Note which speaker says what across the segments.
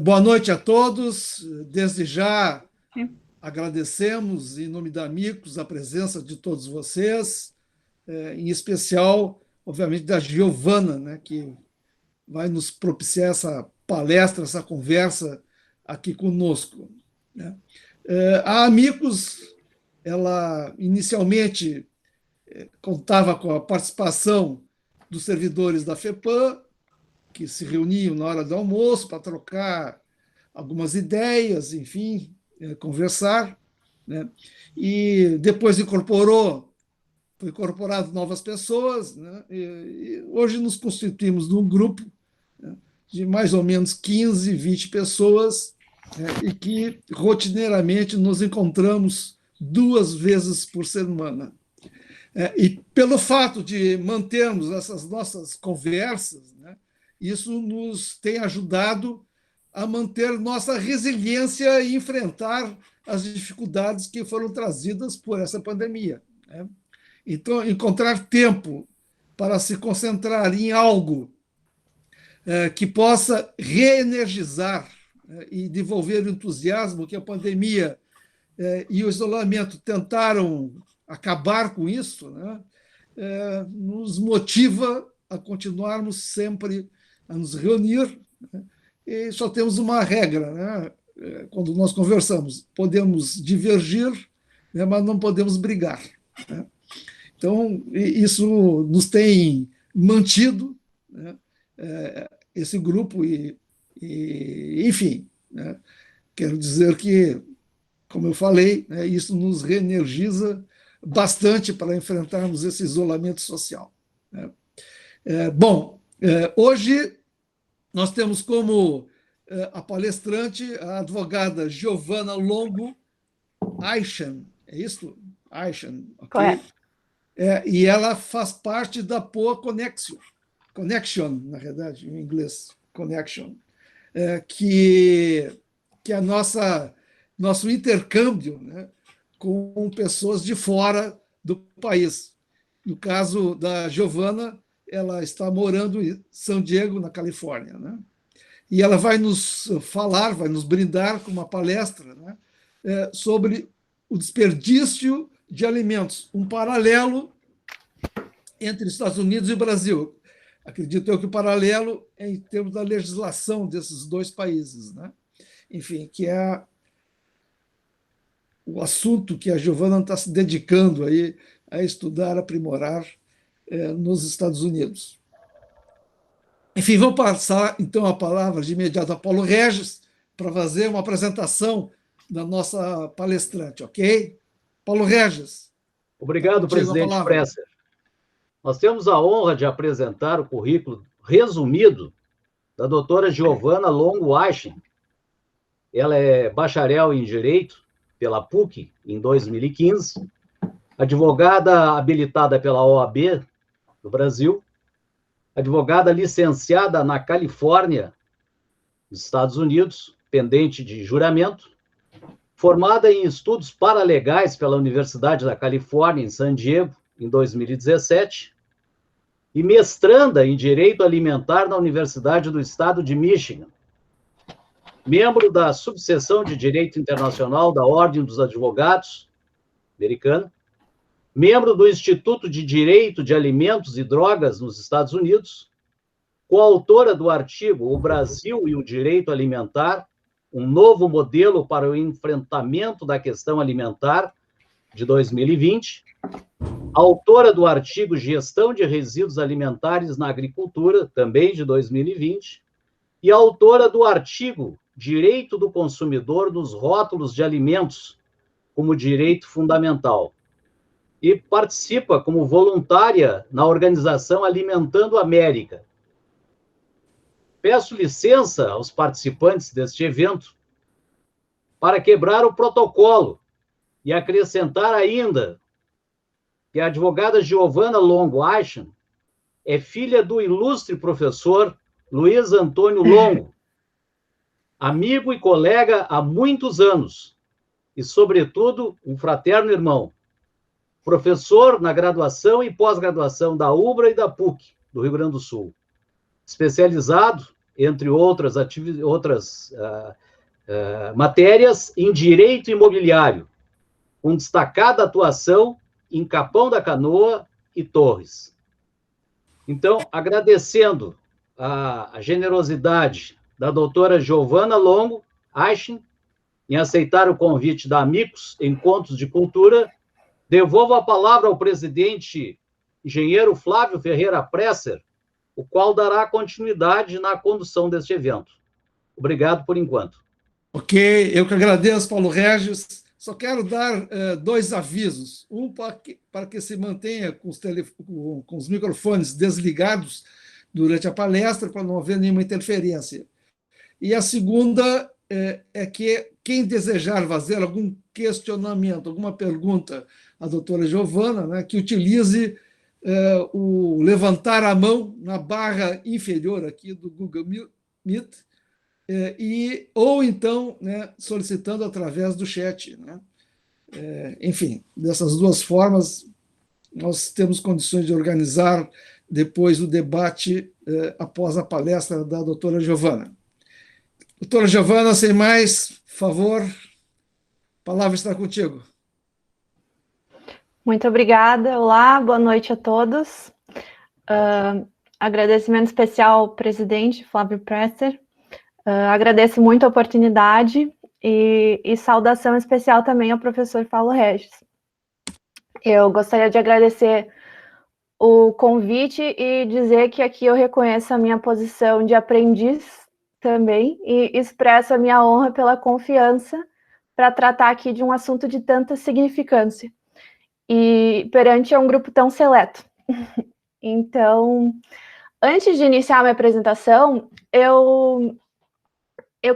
Speaker 1: Boa noite a todos. Desde já agradecemos, em nome da Amicus, a presença de todos vocês, em especial, obviamente, da Giovana, né, que vai nos propiciar essa palestra, essa conversa aqui conosco, né? A Amicus, ela inicialmente contava com a participação dos servidores da FEPAM, que se reuniam na hora do almoço para trocar algumas ideias, enfim, conversar, né? E depois foi incorporado novas pessoas, né? E hoje nos constituímos num grupo, né, de mais ou menos 15, 20 pessoas, né, e que rotineiramente nos encontramos 2 vezes por semana. E pelo fato de mantermos essas nossas conversas, né, isso nos tem ajudado a manter nossa resiliência e enfrentar as dificuldades que foram trazidas por essa pandemia, né? Então, encontrar tempo para se concentrar em algo que possa reenergizar e devolver o entusiasmo que a pandemia e o isolamento tentaram acabar com isso, né, nos motiva a continuarmos sempre a nos reunir, né, e só temos uma regra, né, quando nós conversamos: podemos divergir, né, mas não podemos brigar, né? Então, isso nos tem mantido, né, esse grupo enfim, né, quero dizer que, como eu falei, né, isso nos reenergiza bastante para enfrentarmos esse isolamento social, né? Bom, hoje nós temos como a palestrante a advogada Giovana Longo Aishan, é isso? Aishan, ok?
Speaker 2: Correto.
Speaker 1: E ela faz parte da POA Connection, na verdade, em inglês, Connection, que é nosso intercâmbio, né, com pessoas de fora do país. No caso da Giovana, ela está morando em San Diego, na Califórnia, né? E ela vai nos falar, vai nos brindar com uma palestra, né, sobre o desperdício de alimentos, um paralelo entre os Estados Unidos e o Brasil. Acredito eu que o paralelo é em termos da legislação desses dois países, né? Enfim, que é o assunto que a Giovana está se dedicando aí a estudar, aprimorar nos Estados Unidos. Enfim, vou passar então a palavra de imediato a Paulo Regis para fazer uma apresentação da nossa palestrante, ok? Paulo Regis.
Speaker 3: Obrigado, presidente Presser. Nós temos a honra de apresentar o currículo resumido da doutora Giovana Longo Aishan. Ela é bacharel em Direito pela PUC em 2015, advogada habilitada pela OAB do Brasil, advogada licenciada na Califórnia, nos Estados Unidos, pendente de juramento, formada em estudos paralegais pela Universidade da Califórnia, em San Diego, em 2017, e mestranda em Direito Alimentar na Universidade do Estado de Michigan. Membro da subseção de Direito Internacional da Ordem dos Advogados americana, membro do Instituto de Direito de Alimentos e Drogas nos Estados Unidos, coautora do artigo O Brasil e o Direito Alimentar, um novo modelo para o enfrentamento da questão alimentar, de 2020, autora do artigo Gestão de Resíduos Alimentares na Agricultura, também de 2020, e autora do artigo Direito do Consumidor nos Rótulos de Alimentos como Direito Fundamental, e participa como voluntária na organização Alimentando a América. Peço licença aos participantes deste evento para quebrar o protocolo e acrescentar ainda que a advogada Giovana Longo Aishan é filha do ilustre professor Luiz Antônio Longo, amigo e colega há muitos anos, e, sobretudo, um fraterno irmão, professor na graduação e pós-graduação da UBRA e da PUC, do Rio Grande do Sul, especializado entre outras matérias, em direito imobiliário, com destacada atuação em Capão da Canoa e Torres. Então, agradecendo a generosidade da doutora Giovana Longo Aishin em aceitar o convite da Amigos Encontros de Cultura, devolvo a palavra ao presidente engenheiro Flávio Ferreira Presser, o qual dará continuidade na condução deste evento. Obrigado por enquanto.
Speaker 1: Ok, eu que agradeço, Paulo Regis. Só quero dar dois avisos. Um, para que se mantenha com os microfones desligados durante a palestra, para não haver nenhuma interferência. E a segunda é que quem desejar fazer algum questionamento, alguma pergunta à doutora Giovana, né, que utilize o levantar a mão na barra inferior aqui do Google Meet, ou então, né, solicitando através do chat. Né? Enfim, dessas duas formas, nós temos condições de organizar depois o debate após a palestra da doutora Giovana. Doutora Giovana, sem mais, por favor, a palavra está contigo.
Speaker 2: Muito obrigada. Olá, boa noite a todos. Agradecimento especial ao presidente Flávio Presser. Agradeço muito a oportunidade e saudação especial também ao professor Paulo Regis. Eu gostaria de agradecer o convite e dizer que aqui eu reconheço a minha posição de aprendiz também e expresso a minha honra pela confiança para tratar aqui de um assunto de tanta significância e perante um grupo tão seleto. Então, antes de iniciar a minha apresentação, eu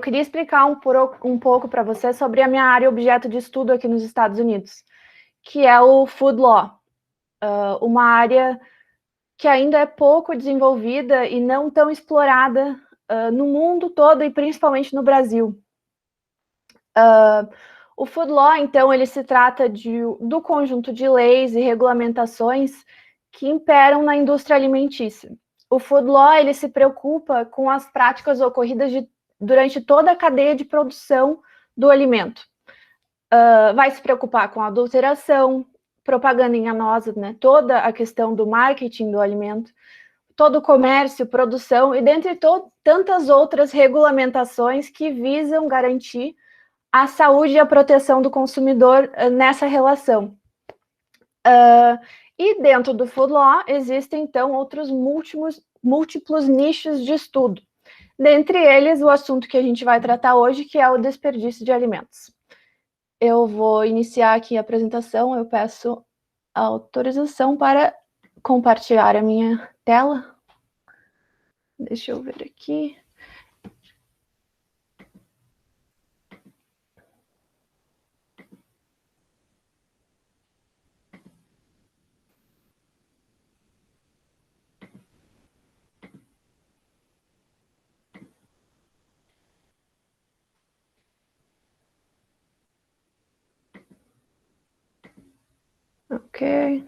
Speaker 2: queria explicar um pouco para você sobre a minha área objeto de estudo aqui nos Estados Unidos, que é o Food Law, uma área que ainda é pouco desenvolvida e não tão explorada no mundo todo e principalmente no Brasil. O Food Law, então, ele se trata do conjunto de leis e regulamentações que imperam na indústria alimentícia. O Food Law, ele se preocupa com as práticas ocorridas durante toda a cadeia de produção do alimento. Vai se preocupar com a adulteração, propaganda enganosa, né? Toda a questão do marketing do alimento, todo o comércio, produção e dentre tantas outras regulamentações que visam garantir a saúde e a proteção do consumidor nessa relação. E dentro do Food Law existem, então, outros múltiplos nichos de estudo. Dentre eles, o assunto que a gente vai tratar hoje, que é o desperdício de alimentos. Eu vou iniciar aqui a apresentação, eu peço autorização para compartilhar a minha tela. Deixa eu ver aqui. Ok.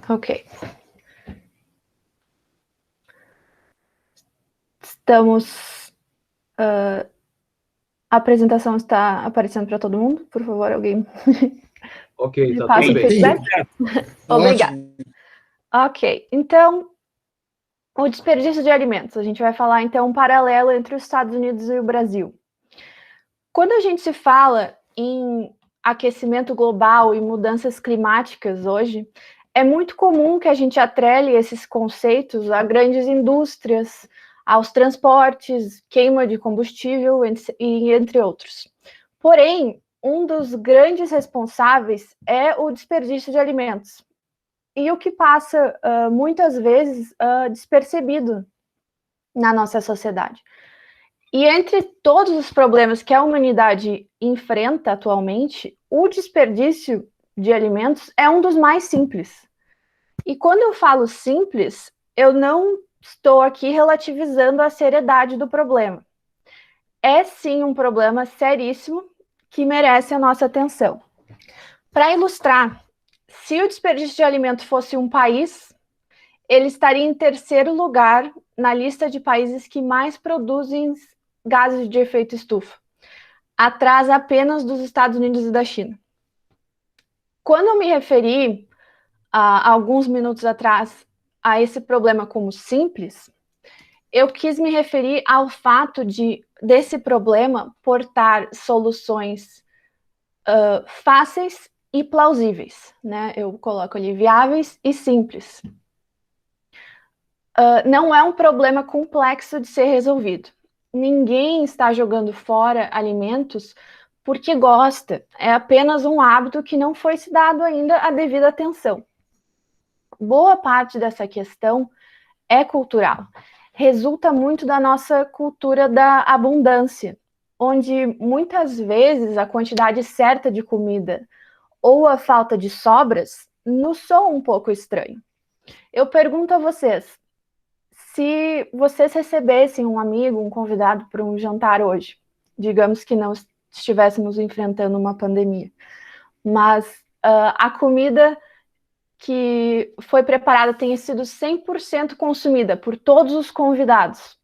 Speaker 2: Ok. Estamos... a apresentação está aparecendo para todo mundo? Por favor, alguém...
Speaker 3: Ok,
Speaker 2: está tudo bem. Obrigada. Ok, então, o desperdício de alimentos. A gente vai falar, então, um paralelo entre os Estados Unidos e o Brasil. Quando a gente se fala em aquecimento global e mudanças climáticas hoje, é muito comum que a gente atrele esses conceitos a grandes indústrias, aos transportes, queima de combustível, e entre outros. Porém, um dos grandes responsáveis é o desperdício de alimentos. E o que passa, muitas vezes, despercebido na nossa sociedade. E entre todos os problemas que a humanidade enfrenta atualmente, o desperdício de alimentos é um dos mais simples. E quando eu falo simples, eu não estou aqui relativizando a seriedade do problema. é sim um problema seríssimo que merece a nossa atenção. Para ilustrar, se o desperdício de alimento fosse um país, ele estaria em terceiro lugar na lista de países que mais produzem gases de efeito estufa, atrás apenas dos Estados Unidos e da China. Quando eu me referi, há alguns minutos atrás, a esse problema como simples, eu quis me referir ao fato desse problema portar soluções fáceis e plausíveis, né? Eu coloco ali viáveis e simples. Não é um problema complexo de ser resolvido. Ninguém está jogando fora alimentos porque gosta. É apenas um hábito que não foi se dado ainda a devida atenção. Boa parte dessa questão é cultural. Resulta muito da nossa cultura da abundância, onde muitas vezes a quantidade certa de comida ou a falta de sobras nos soa um pouco estranho. Eu pergunto a vocês, se vocês recebessem um amigo, um convidado para um jantar hoje, digamos que não estivéssemos enfrentando uma pandemia, mas a comida que foi preparada tenha sido 100% consumida por todos os convidados,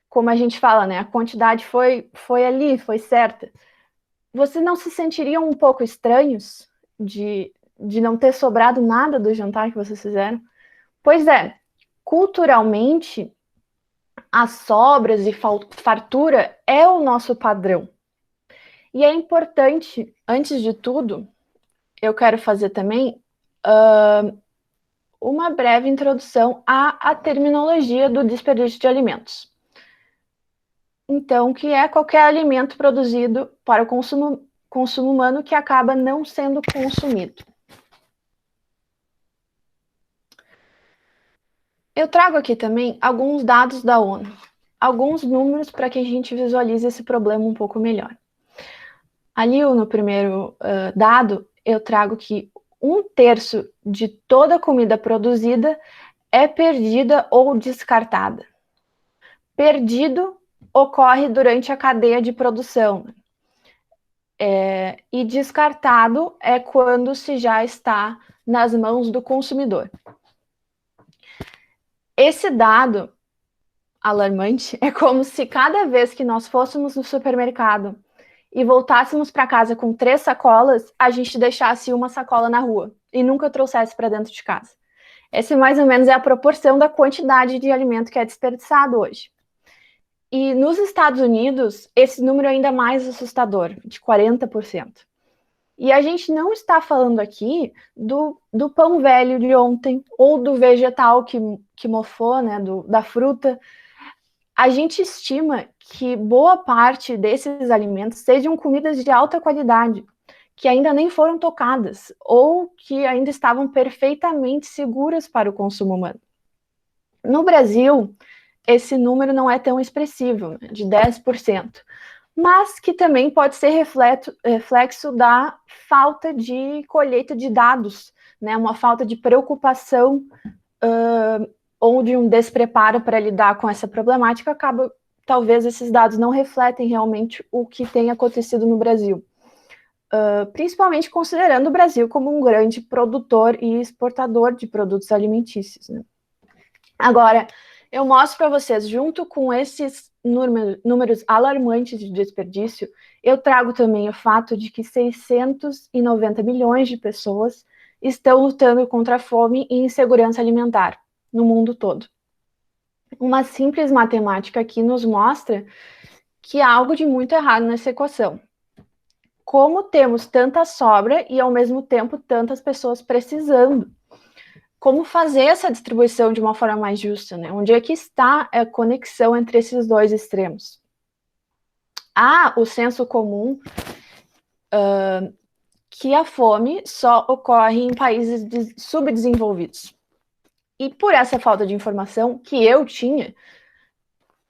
Speaker 2: como a gente fala, né? A quantidade foi ali, foi certa. Vocês não se sentiriam um pouco estranhos de não ter sobrado nada do jantar que vocês fizeram? Pois é, culturalmente, as sobras e fartura é o nosso padrão. E é importante, antes de tudo, eu quero fazer também uma breve introdução à terminologia do desperdício de alimentos. Então, que é qualquer alimento produzido para o consumo humano que acaba não sendo consumido. Eu trago aqui também alguns dados da ONU, alguns números para que a gente visualize esse problema um pouco melhor. Ali no primeiro dado, eu trago que 1/3 de toda a comida produzida é perdida ou descartada. Perdido ocorre durante a cadeia de produção. E descartado é quando se já está nas mãos do consumidor. Esse dado alarmante é como se cada vez que nós fôssemos no supermercado e voltássemos para casa com 3 sacolas, a gente deixasse uma sacola na rua e nunca trouxesse para dentro de casa. Essa mais ou menos é a proporção da quantidade de alimento que é desperdiçado hoje. E nos Estados Unidos, esse número é ainda mais assustador, de 40%. E a gente não está falando aqui do pão velho de ontem, ou do vegetal que mofou, né, da fruta. A gente estima que boa parte desses alimentos sejam comidas de alta qualidade, que ainda nem foram tocadas, ou que ainda estavam perfeitamente seguras para o consumo humano. No Brasil, esse número não é tão expressivo, de 10%, mas que também pode ser reflexo da falta de colheita de dados, né? Uma falta de preocupação ou de um despreparo para lidar com essa problemática, talvez esses dados não refletem realmente o que tem acontecido no Brasil. Principalmente considerando o Brasil como um grande produtor e exportador de produtos alimentícios, né? Agora, eu mostro para vocês, junto com esses números alarmantes de desperdício, eu trago também o fato de que 690 milhões de pessoas estão lutando contra a fome e insegurança alimentar no mundo todo. Uma simples matemática aqui nos mostra que há algo de muito errado nessa equação. Como temos tanta sobra e, ao mesmo tempo, tantas pessoas precisando? Como fazer essa distribuição de uma forma mais justa, né? Onde é que está a conexão entre esses dois extremos? Há o senso comum que a fome só ocorre em países subdesenvolvidos. E por essa falta de informação que eu tinha,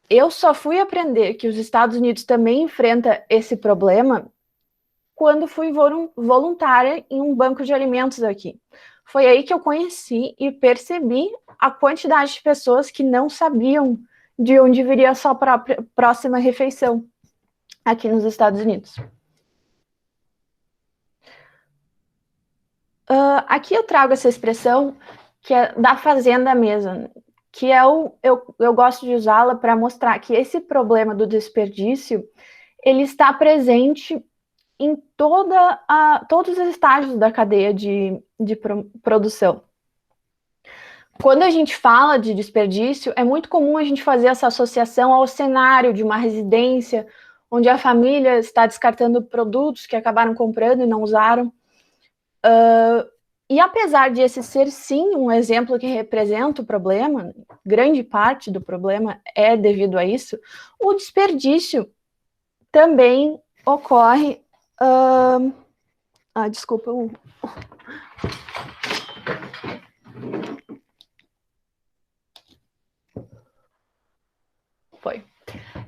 Speaker 2: eu só fui aprender que os Estados Unidos também enfrenta esse problema quando fui voluntária em um banco de alimentos aqui. Foi aí que eu conheci e percebi a quantidade de pessoas que não sabiam de onde viria a sua próxima refeição aqui nos Estados Unidos. Aqui eu trago essa expressão que é da fazenda à mesa, que eu gosto de usá-la para mostrar que esse problema do desperdício ele está presente em todos os estágios da cadeia de produção. Quando a gente fala de desperdício, é muito comum a gente fazer essa associação ao cenário de uma residência, onde a família está descartando produtos que acabaram comprando e não usaram. E apesar de esse ser, sim, um exemplo que representa o problema, grande parte do problema é devido a isso, o desperdício também ocorre... desculpa.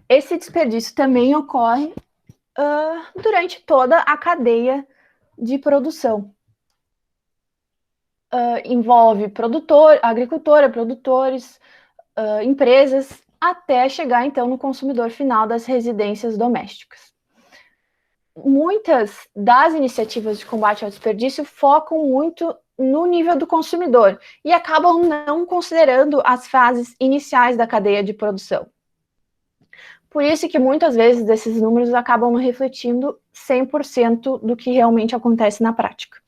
Speaker 2: Esse desperdício também ocorre durante toda a cadeia de produção. Envolve agricultura, produtores, empresas, até chegar, então, no consumidor final das residências domésticas. Muitas das iniciativas de combate ao desperdício focam muito no nível do consumidor e acabam não considerando as fases iniciais da cadeia de produção. Por isso que muitas vezes esses números acabam não refletindo 100% do que realmente acontece na prática.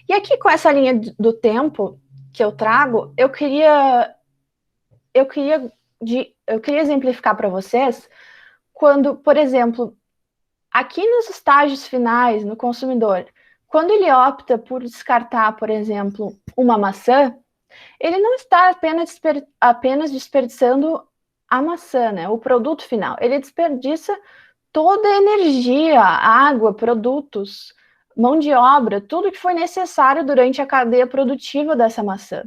Speaker 2: E aqui, com essa linha do tempo que eu trago, eu queria exemplificar para vocês quando, por exemplo, aqui nos estágios finais, no consumidor, quando ele opta por descartar, por exemplo, uma maçã, ele não está apenas desperdiçando a maçã, né, o produto final. Ele desperdiça toda a energia, água, produtos, mão de obra, tudo que foi necessário durante a cadeia produtiva dessa maçã.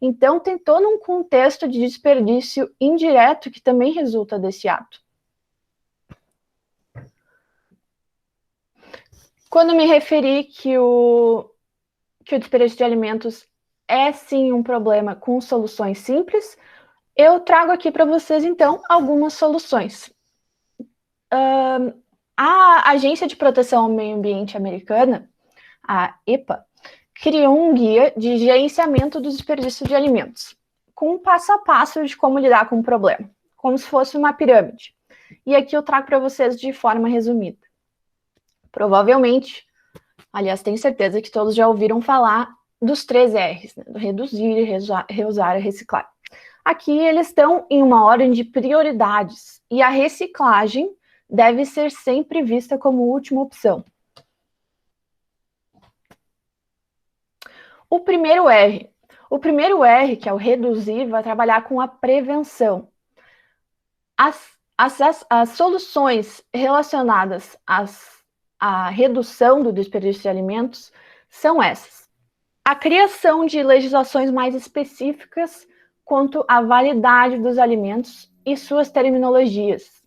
Speaker 2: Então, tem todo um contexto de desperdício indireto que também resulta desse ato. Quando me referi que o desperdício de alimentos é sim um problema com soluções simples, eu trago aqui para vocês, então, algumas soluções. A Agência de Proteção ao Meio Ambiente americana, a EPA, criou um guia de gerenciamento do desperdício de alimentos, com um passo a passo de como lidar com o problema, como se fosse uma pirâmide. E aqui eu trago para vocês de forma resumida. Provavelmente, aliás, tenho certeza que todos já ouviram falar dos 3 R's, né? Do reduzir, reusar e reciclar. Aqui eles estão em uma ordem de prioridades, e a reciclagem deve ser sempre vista como última opção. O primeiro R, que é o reduzir, vai trabalhar com a prevenção. As soluções relacionadas à redução do desperdício de alimentos são essas. A criação de legislações mais específicas quanto à validade dos alimentos e suas terminologias.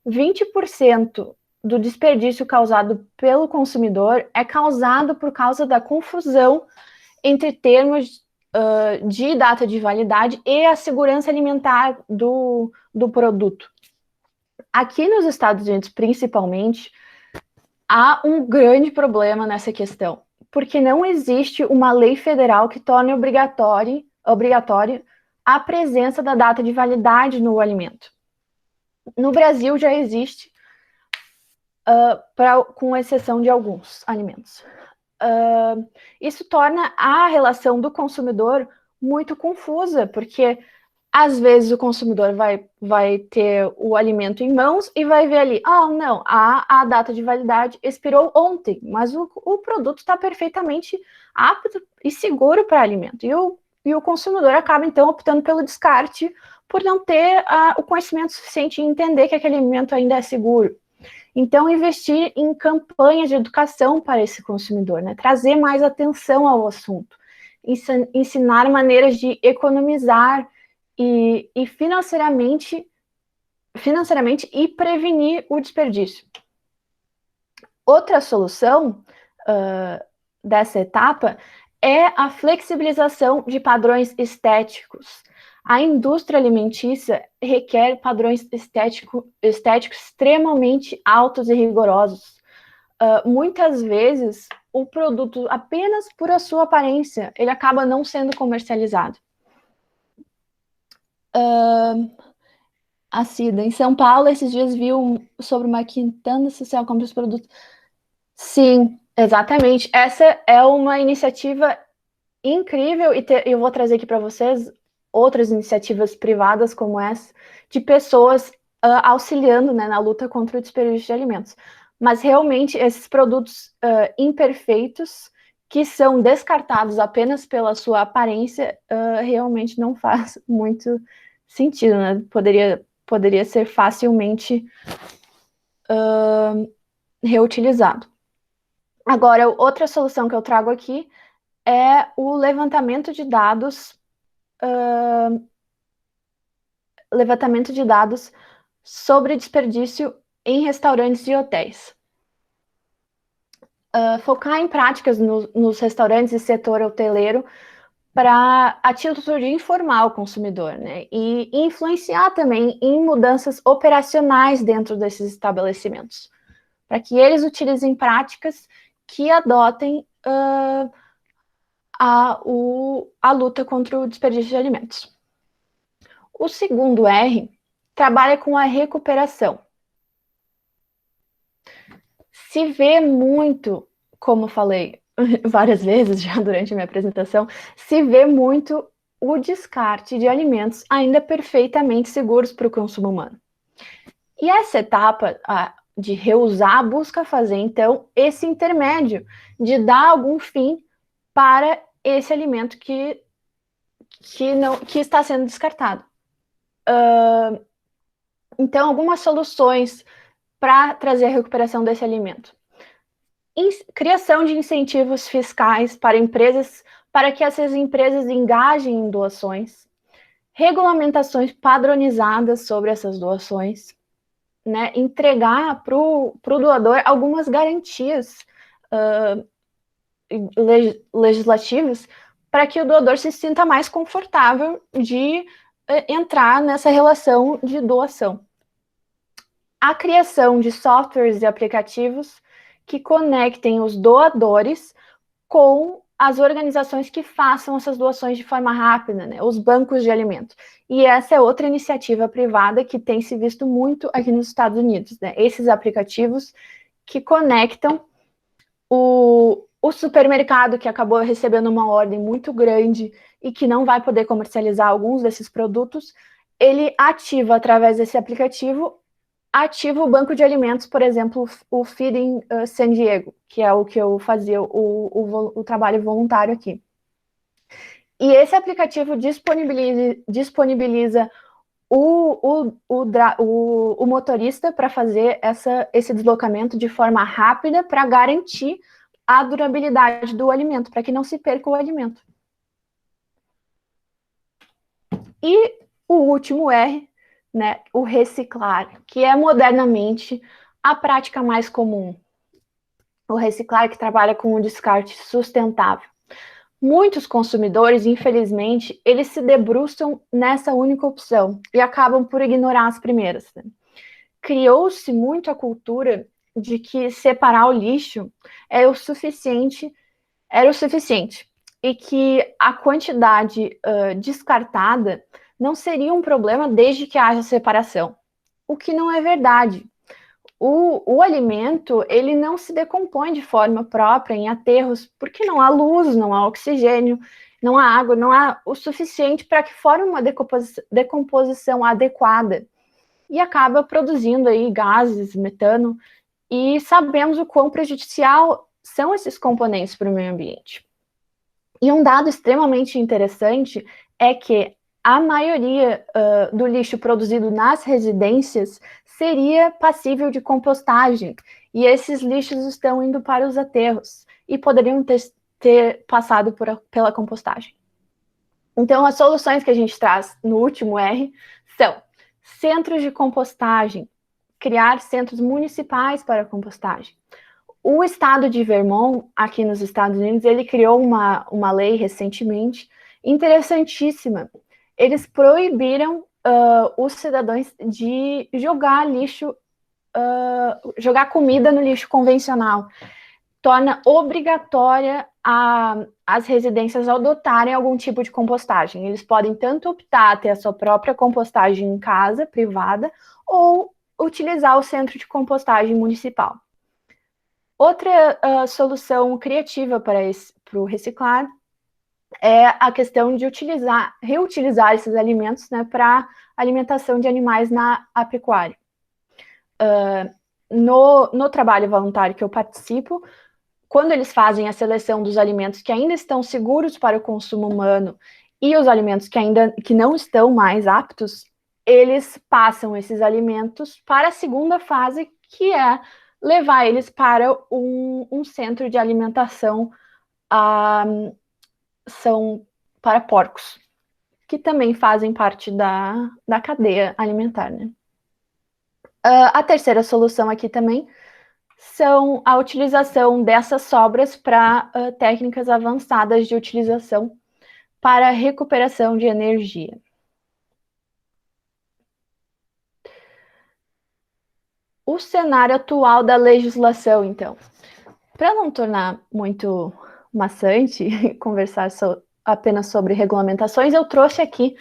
Speaker 2: 20% do desperdício causado pelo consumidor é causado por causa da confusão entre termos de data de validade e a segurança alimentar do produto. Aqui nos Estados Unidos, principalmente, há um grande problema nessa questão, porque não existe uma lei federal que torne obrigatória a presença da data de validade no alimento. No Brasil já existe, com exceção de alguns alimentos. Isso torna a relação do consumidor muito confusa, porque às vezes o consumidor vai ter o alimento em mãos e vai ver ali, não, a data de validade expirou ontem, mas o produto está perfeitamente apto e seguro para alimento. E o consumidor acaba, então, optando pelo descarte por não ter o conhecimento suficiente em entender que aquele alimento ainda é seguro. Então, investir em campanhas de educação para esse consumidor, né? Trazer mais atenção ao assunto, ensinar maneiras de economizar e financeiramente e prevenir o desperdício. Outra solução dessa etapa é a flexibilização de padrões estéticos. A indústria alimentícia requer padrões estéticos extremamente altos e rigorosos. Muitas vezes, o produto, apenas por a sua aparência, ele acaba não sendo comercializado. A Cida, em São Paulo, esses dias viu sobre uma quintanda social compra os produtos. Sim, exatamente. Essa é uma iniciativa incrível, e eu vou trazer aqui para vocês outras iniciativas privadas como essa, de pessoas auxiliando, né, na luta contra o desperdício de alimentos. Mas realmente esses produtos imperfeitos, que são descartados apenas pela sua aparência, realmente não faz muito sentido, né? Poderia ser facilmente reutilizado. Agora, outra solução que eu trago aqui é o levantamento de dados sobre desperdício em restaurantes e hotéis. Focar em práticas nos restaurantes e setor hoteleiro a título de informar o consumidor, né? E influenciar também em mudanças operacionais dentro desses estabelecimentos, para que eles utilizem práticas que adotem a luta contra o desperdício de alimentos. O segundo R trabalha com a recuperação. Se vê muito, como falei várias vezes já durante a minha apresentação, se vê muito o descarte de alimentos ainda perfeitamente seguros para o consumo humano. E essa etapa de reusar busca fazer, então, esse intermédio de dar algum fim para esse alimento que está sendo descartado. Então, algumas soluções para trazer a recuperação desse alimento. Criação de incentivos fiscais para que essas empresas engajem em doações, regulamentações padronizadas sobre essas doações, né? Entregar para o doador algumas garantias legislativas para que o doador se sinta mais confortável de entrar nessa relação de doação. A criação de softwares e aplicativos que conectem os doadores com as organizações que façam essas doações de forma rápida, né? Os bancos de alimentos. E essa é outra iniciativa privada que tem se visto muito aqui nos Estados Unidos, né? Esses aplicativos que conectam o supermercado que acabou recebendo uma ordem muito grande e que não vai poder comercializar alguns desses produtos, ele ativa, através desse aplicativo, ativa o banco de alimentos, por exemplo, o Feeding San Diego, que é o que eu fazia o trabalho voluntário aqui. E esse aplicativo disponibiliza o motorista para fazer esse deslocamento de forma rápida para garantir a durabilidade do alimento, para que não se perca o alimento. E o último R, né, o reciclar, que é modernamente a prática mais comum. O reciclar que trabalha com o descarte sustentável. Muitos consumidores, infelizmente, eles se debruçam nessa única opção e acabam por ignorar as primeiras, né? Criou-se muito a cultura de que separar o lixo era o suficiente, e que a quantidade descartada não seria um problema desde que haja separação, o que não é verdade. O alimento, ele não se decompõe de forma própria em aterros, porque não há luz, não há oxigênio, não há água, não há o suficiente para que forme uma decomposição adequada e acaba produzindo aí gases, metano, e sabemos o quão prejudicial são esses componentes para o meio ambiente. E um dado extremamente interessante é que a maioria do lixo produzido nas residências seria passível de compostagem, e esses lixos estão indo para os aterros e poderiam ter passado pela compostagem. Então, as soluções que a gente traz no último R são centros de compostagem, criar centros municipais para compostagem. O estado de Vermont, aqui nos Estados Unidos, ele criou uma lei recentemente interessantíssima, eles proibiram os cidadãos de jogar lixo, jogar comida no lixo convencional. Torna obrigatória as residências adotarem algum tipo de compostagem. Eles podem tanto optar a ter a sua própria compostagem em casa, privada, ou utilizar o centro de compostagem municipal. Outra solução criativa para o reciclar é a questão de reutilizar esses alimentos, né, para alimentação de animais na apecuária. No trabalho voluntário que eu participo, quando eles fazem a seleção dos alimentos que ainda estão seguros para o consumo humano e os alimentos que não estão mais aptos, eles passam esses alimentos para a segunda fase, que é levar eles para um centro de alimentação são para porcos, que também fazem parte da cadeia alimentar, né? A terceira solução aqui também são a utilização dessas sobras para técnicas avançadas de utilização para recuperação de energia. O cenário atual da legislação, então. Para não tornar muito maçante conversar apenas sobre regulamentações, eu trouxe aqui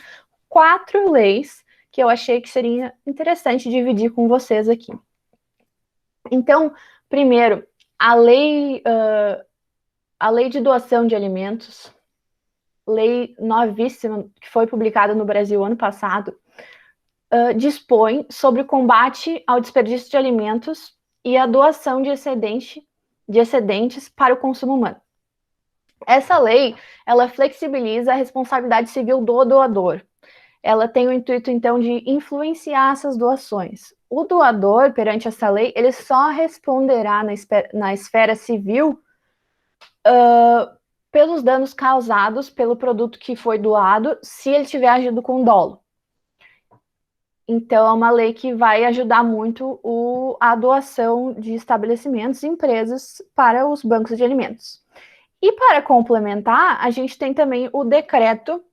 Speaker 2: 4 leis que eu achei que seria interessante dividir com vocês aqui. Então, primeiro, a lei de doação de alimentos, lei novíssima, que foi publicada no Brasil ano passado, dispõe sobre o combate ao desperdício de alimentos e a doação de excedentes para o consumo humano. Essa lei, ela flexibiliza a responsabilidade civil do doador. Ela tem o intuito, então, de influenciar essas doações. O doador, perante essa lei, ele só responderá na esfera civil pelos danos causados pelo produto que foi doado, se ele tiver agido com dolo. Então, é uma lei que vai ajudar muito a doação de estabelecimentos e empresas para os bancos de alimentos. E para complementar, a gente tem também o decreto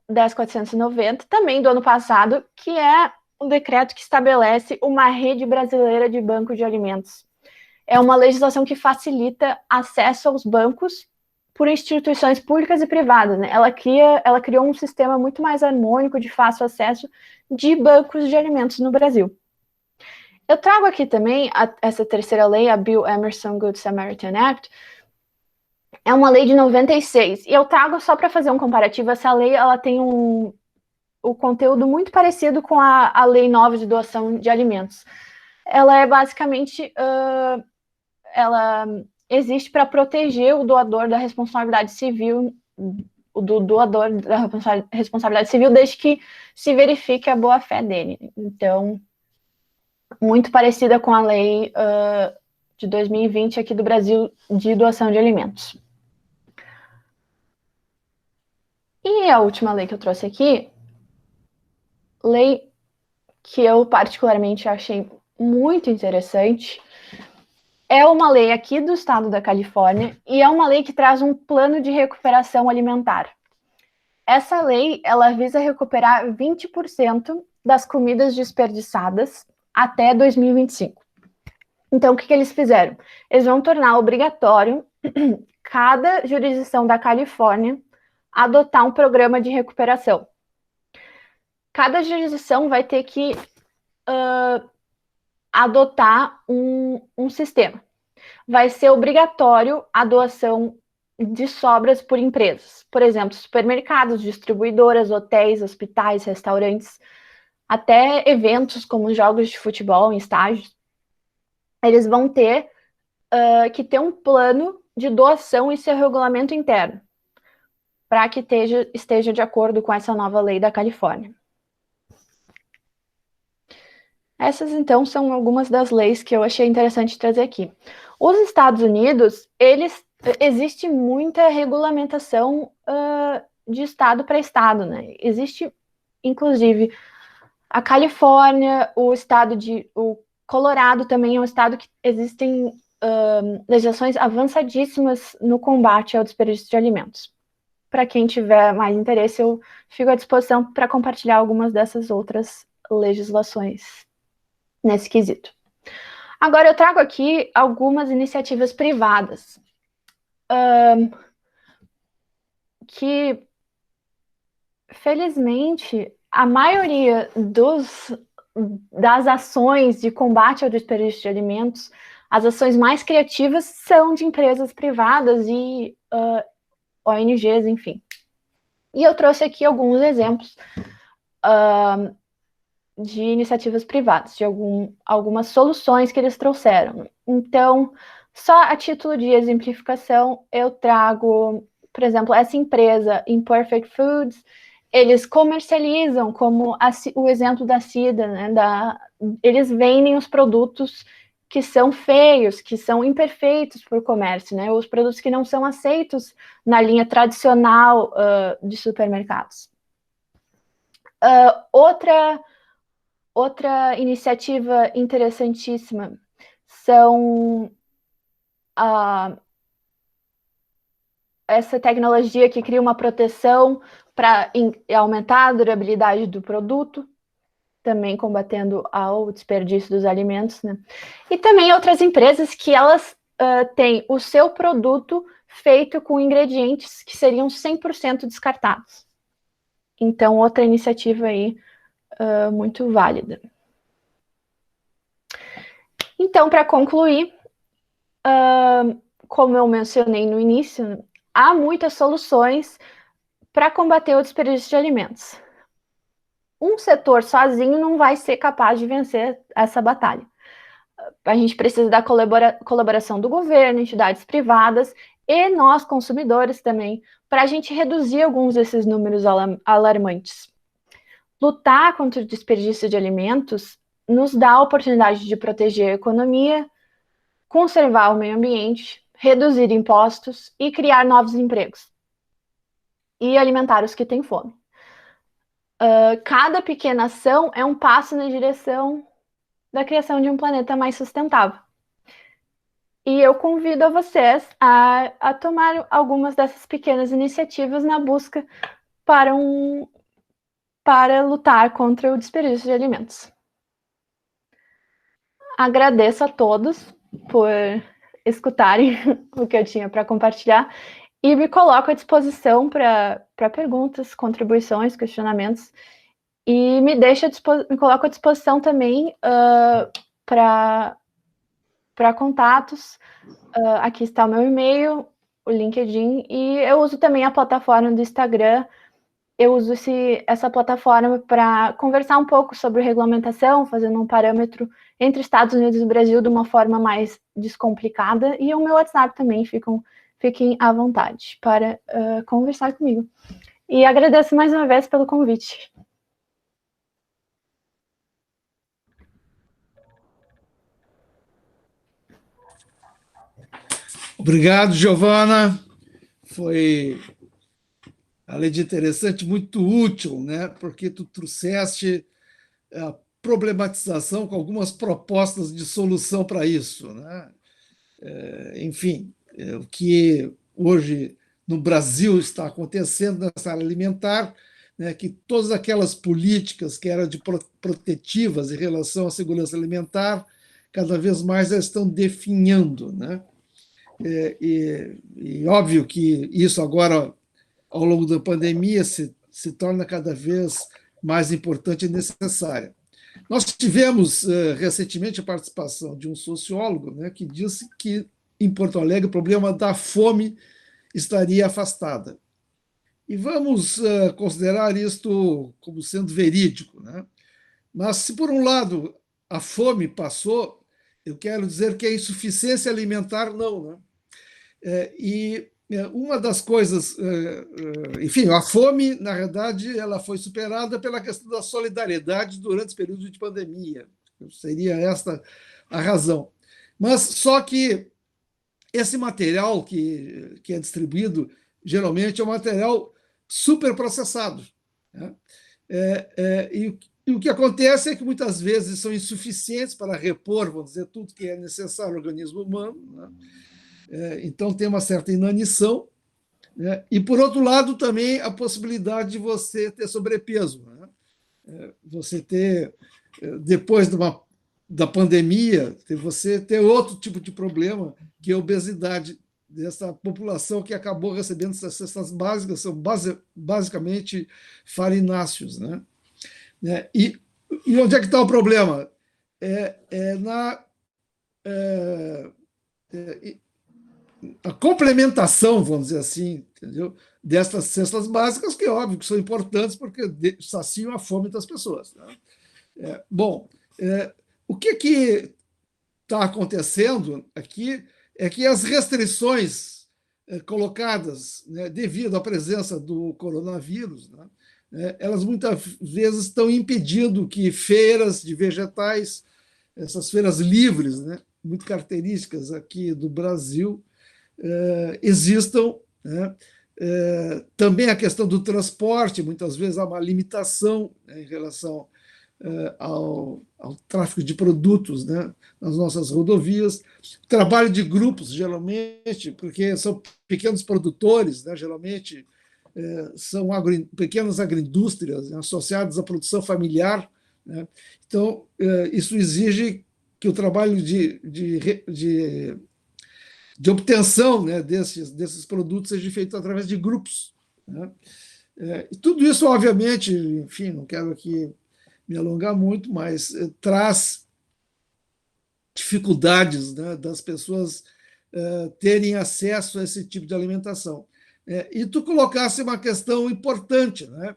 Speaker 2: 10.490, também do ano passado, que é um decreto que estabelece uma rede brasileira de bancos de alimentos. É uma legislação que facilita acesso aos bancos por instituições públicas e privadas, né? Ela criou um sistema muito mais harmônico, de fácil acesso, de bancos de alimentos no Brasil. Eu trago aqui também essa terceira lei, a Bill Emerson Good Samaritan Act. É uma lei de 96, e eu trago só para fazer um comparativo. Essa lei, ela tem o conteúdo muito parecido com a lei nova de doação de alimentos. Ela é basicamente, ela existe para proteger o doador da responsabilidade civil, desde que se verifique a boa-fé dele. Então, muito parecida com a lei de 2020 aqui do Brasil de doação de alimentos. E a última lei que eu trouxe aqui, lei que eu particularmente achei muito interessante, é uma lei aqui do estado da Califórnia e é uma lei que traz um plano de recuperação alimentar. Essa lei, ela visa recuperar 20% das comidas desperdiçadas até 2025. Então, o que eles fizeram? Eles vão tornar obrigatório cada jurisdição da Califórnia adotar um programa de recuperação. Cada jurisdição vai ter que adotar um sistema. Vai ser obrigatório a doação de sobras por empresas. Por exemplo, supermercados, distribuidoras, hotéis, hospitais, restaurantes, até eventos como jogos de futebol em estádios. Eles vão ter que ter um plano de doação e seu regulamento interno, para que esteja de acordo com essa nova lei da Califórnia. Essas, então, são algumas das leis que eu achei interessante trazer aqui. Os Estados Unidos, existe muita regulamentação de estado para estado, né? Existe, inclusive, a Califórnia, o Colorado também é um estado que existem legislações avançadíssimas no combate ao desperdício de alimentos. para quem tiver mais interesse, eu fico à disposição para compartilhar algumas dessas outras legislações nesse quesito. Agora, eu trago aqui algumas iniciativas privadas que, felizmente, a maioria das ações de combate ao desperdício de alimentos, as ações mais criativas são de empresas privadas e ONGs, enfim. E eu trouxe aqui alguns exemplos de iniciativas privadas, de algumas soluções que eles trouxeram. Então, só a título de exemplificação, eu trago, por exemplo, essa empresa, Imperfect Foods, eles comercializam, como o exemplo da Cida, né, eles vendem os produtos que são feios, que são imperfeitos para o comércio, né, os produtos que não são aceitos na linha tradicional de supermercados. Outra iniciativa interessantíssima são essa tecnologia que cria uma proteção para aumentar a durabilidade do produto, também combatendo ao desperdício dos alimentos, né? E também outras empresas que elas têm o seu produto feito com ingredientes que seriam 100% descartados. Então, outra iniciativa aí muito válida. Então, para concluir, como eu mencionei no início, há muitas soluções para combater o desperdício de alimentos. Um setor sozinho não vai ser capaz de vencer essa batalha. A gente precisa da colaboração do governo, entidades privadas e nós, consumidores também, para a gente reduzir alguns desses números alarmantes. Lutar contra o desperdício de alimentos nos dá a oportunidade de proteger a economia, conservar o meio ambiente, reduzir impostos e criar novos empregos. E alimentar os que têm fome. Cada pequena ação é um passo na direção da criação de um planeta mais sustentável. E eu convido a vocês a tomar algumas dessas pequenas iniciativas na busca para lutar contra o desperdício de alimentos. Agradeço a todos por escutarem o que eu tinha para compartilhar e me coloco à disposição para perguntas, contribuições, questionamentos e me coloco à disposição também para contatos. Aqui está o meu e-mail, o LinkedIn, e eu uso também a plataforma do Instagram. Eu uso essa plataforma para conversar um pouco sobre regulamentação, fazendo um parâmetro entre Estados Unidos e Brasil de uma forma mais descomplicada, e o meu WhatsApp também, fiquem à vontade para conversar comigo. E agradeço mais uma vez pelo convite.
Speaker 1: Obrigado, Giovana. Foi, além de interessante, muito útil, né? Porque tu trouxeste a problematização com algumas propostas de solução para isso, né? Enfim, o que hoje no Brasil está acontecendo nessa área alimentar, né, que todas aquelas políticas que eram protetivas em relação à segurança alimentar, cada vez mais elas estão definhando, né? E óbvio que isso agora, ao longo da pandemia, se torna cada vez mais importante e necessária. Nós tivemos recentemente a participação de um sociólogo, né, que disse que em Porto Alegre o problema da fome estaria afastada. E vamos considerar isto como sendo verídico, né? Mas se por um lado a fome passou, eu quero dizer que a insuficiência alimentar não, né? E uma das coisas, enfim, a fome, na verdade, ela foi superada pela questão da solidariedade durante esse período de pandemia. Seria esta a razão. Mas só que esse material que é distribuído, geralmente é um material superprocessado, né? E o que acontece é que muitas vezes são insuficientes para repor, vamos dizer, tudo que é necessário ao organismo humano, né? Então tem uma certa inanição, né? E, por outro lado, também a possibilidade de você ter sobrepeso, né? Você ter, depois da pandemia, você ter outro tipo de problema, que é a obesidade dessa população que acabou recebendo essas cestas básicas, são basicamente farináceos, né? E onde é que está o problema? Na a complementação, vamos dizer assim, entendeu? Dessas cestas básicas, que é óbvio que são importantes porque saciam a fome das pessoas, né? Bom, o que está acontecendo aqui é que as restrições colocadas, né, devido à presença do coronavírus, né, elas muitas vezes estão impedindo que feiras de vegetais, essas feiras livres, né, muito características aqui do Brasil, existam, né? Também a questão do transporte, muitas vezes há uma limitação, né, em relação ao tráfego de produtos, né, nas nossas rodovias, trabalho de grupos, geralmente, porque são pequenos produtores, né, geralmente são pequenas agroindústrias, né, associadas à produção familiar, né? Então, isso exige que o trabalho de obtenção, né, desses produtos seja feito através de grupos, né? E tudo isso, obviamente, enfim, não quero aqui me alongar muito, mas traz dificuldades, né, das pessoas terem acesso a esse tipo de alimentação. E tu colocasse uma questão importante, né,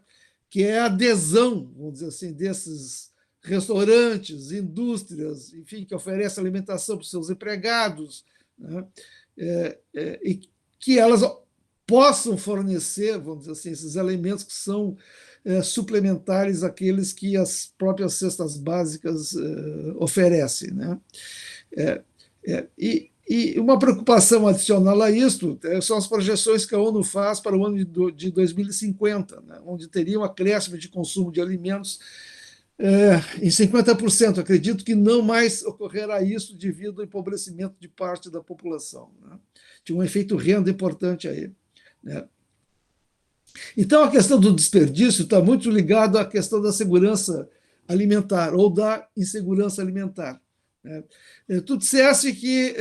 Speaker 1: que é a adesão, vamos dizer assim, desses restaurantes, indústrias, enfim, que oferecem alimentação para os seus empregados, né, e que elas possam fornecer, vamos dizer assim, esses alimentos que são suplementares àqueles que as próprias cestas básicas oferecem, né? E uma preocupação adicional a isso são as projeções que a ONU faz para o ano de 2050, né, onde teria um acréscimo de consumo de alimentos em 50%. Acredito que não mais ocorrerá isso devido ao empobrecimento de parte da população, né? Tinha um efeito renda importante aí, né? Então, a questão do desperdício está muito ligada à questão da segurança alimentar ou da insegurança alimentar, né? Tu disseste que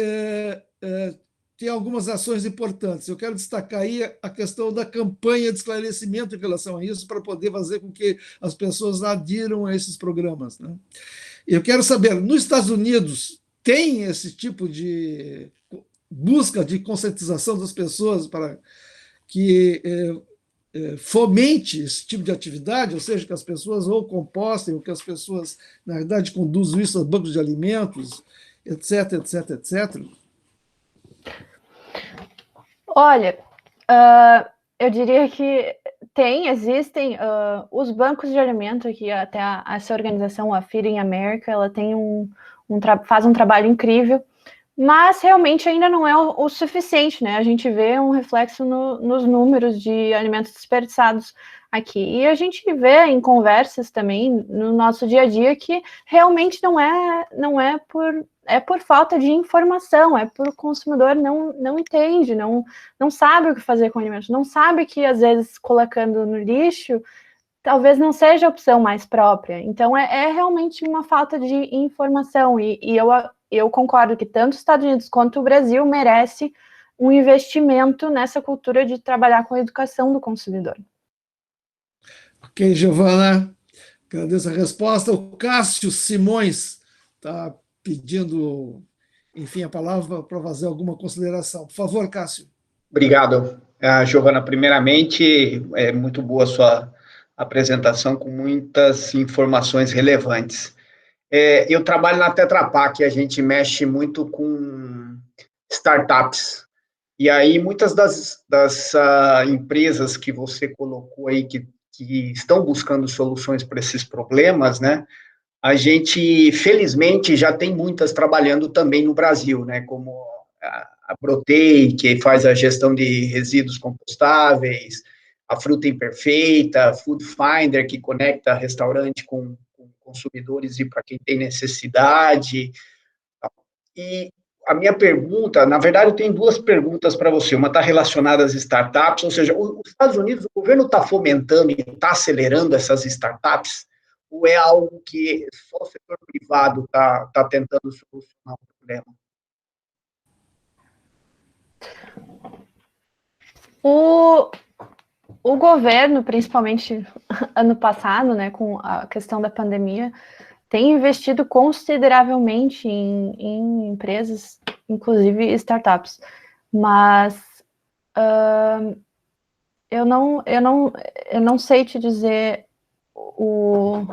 Speaker 1: tem algumas ações importantes. Eu quero destacar aí a questão da campanha de esclarecimento em relação a isso, para poder fazer com que as pessoas adiram a esses programas, né? Eu quero saber, nos Estados Unidos, tem esse tipo de busca de conscientização das pessoas para que fomente esse tipo de atividade, ou seja, que as pessoas ou compostem, ou que as pessoas, na verdade, conduzam isso aos bancos de alimentos, etc, etc, etc?
Speaker 2: Olha, eu diria que existem os bancos de alimento aqui, até essa organização, a Feeding America, ela tem faz um trabalho incrível, mas realmente ainda não é o suficiente, né? A gente vê um reflexo nos números de alimentos desperdiçados aqui. E a gente vê em conversas também no nosso dia a dia que realmente não é por falta de informação, é por o consumidor não entende, não sabe o que fazer com alimentos, não sabe que às vezes colocando no lixo talvez não seja a opção mais própria. Então, é realmente uma falta de informação. E eu concordo que tanto os Estados Unidos quanto o Brasil merece um investimento nessa cultura de trabalhar com a educação do consumidor.
Speaker 1: Ok, Giovana, agradeço a resposta. O Cássio Simões está pedindo, enfim, a palavra para fazer alguma consideração. Por favor, Cássio.
Speaker 4: Obrigado, Giovana. Primeiramente, é muito boa a sua apresentação, com muitas informações relevantes. Eu trabalho na Tetra Pak, a gente mexe muito com startups, e aí muitas das empresas que você colocou aí, que estão buscando soluções para esses problemas, né, a gente, felizmente, já tem muitas trabalhando também no Brasil, né, como a Protei, que faz a gestão de resíduos compostáveis, a Fruta Imperfeita, a Food Finder, que conecta restaurante com consumidores e para quem tem necessidade. E a minha pergunta, na verdade, eu tenho duas perguntas para você. Uma está relacionada às startups, ou seja, os Estados Unidos, o governo está fomentando e está acelerando essas startups, ou é algo que só o setor privado está tentando solucionar o problema?
Speaker 2: O governo, principalmente ano passado, né, com a questão da pandemia, tem investido consideravelmente em empresas, inclusive startups, mas eu não sei te dizer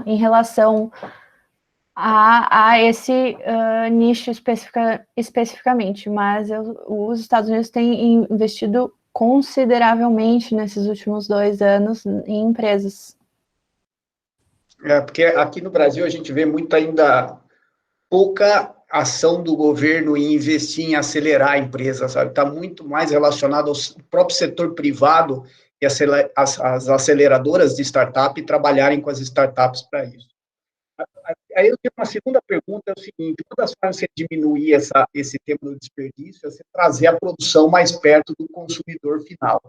Speaker 2: em relação a esse nicho especificamente, mas os Estados Unidos têm investido consideravelmente nesses últimos 2 anos em empresas.
Speaker 4: Porque aqui no Brasil a gente vê muito ainda pouca ação do governo em investir em acelerar a empresa, sabe? Está muito mais relacionado ao próprio setor privado e as aceleradoras de startup trabalharem com as startups para isso. Aí eu tenho uma segunda pergunta, é o seguinte: uma das formas de você diminuir esse tempo do desperdício é você trazer a produção mais perto do consumidor final.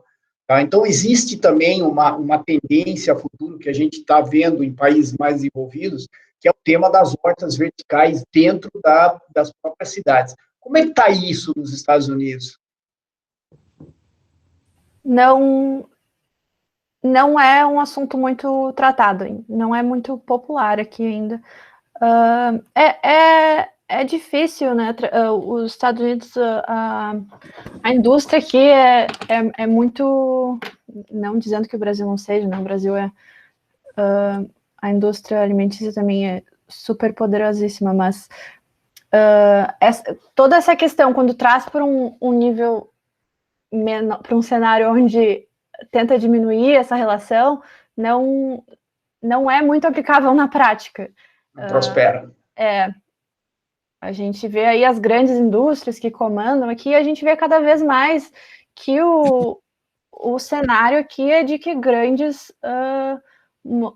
Speaker 4: Tá? Então, existe também uma tendência a futuro que a gente está vendo em países mais desenvolvidos, que é o tema das hortas verticais dentro das próprias cidades. Como é que está isso nos Estados Unidos?
Speaker 2: Não é um assunto muito tratado, não é muito popular aqui ainda. É difícil, né? Os Estados Unidos, a indústria aqui é muito, não dizendo que o Brasil não seja, né? O Brasil a indústria alimentícia também é super poderosíssima, mas toda essa questão, quando traz para um nível menor, para um cenário onde tenta diminuir essa relação, não é muito aplicável na prática.
Speaker 4: Não prospera.
Speaker 2: A gente vê aí as grandes indústrias que comandam aqui, a gente vê cada vez mais que o cenário aqui é de que grandes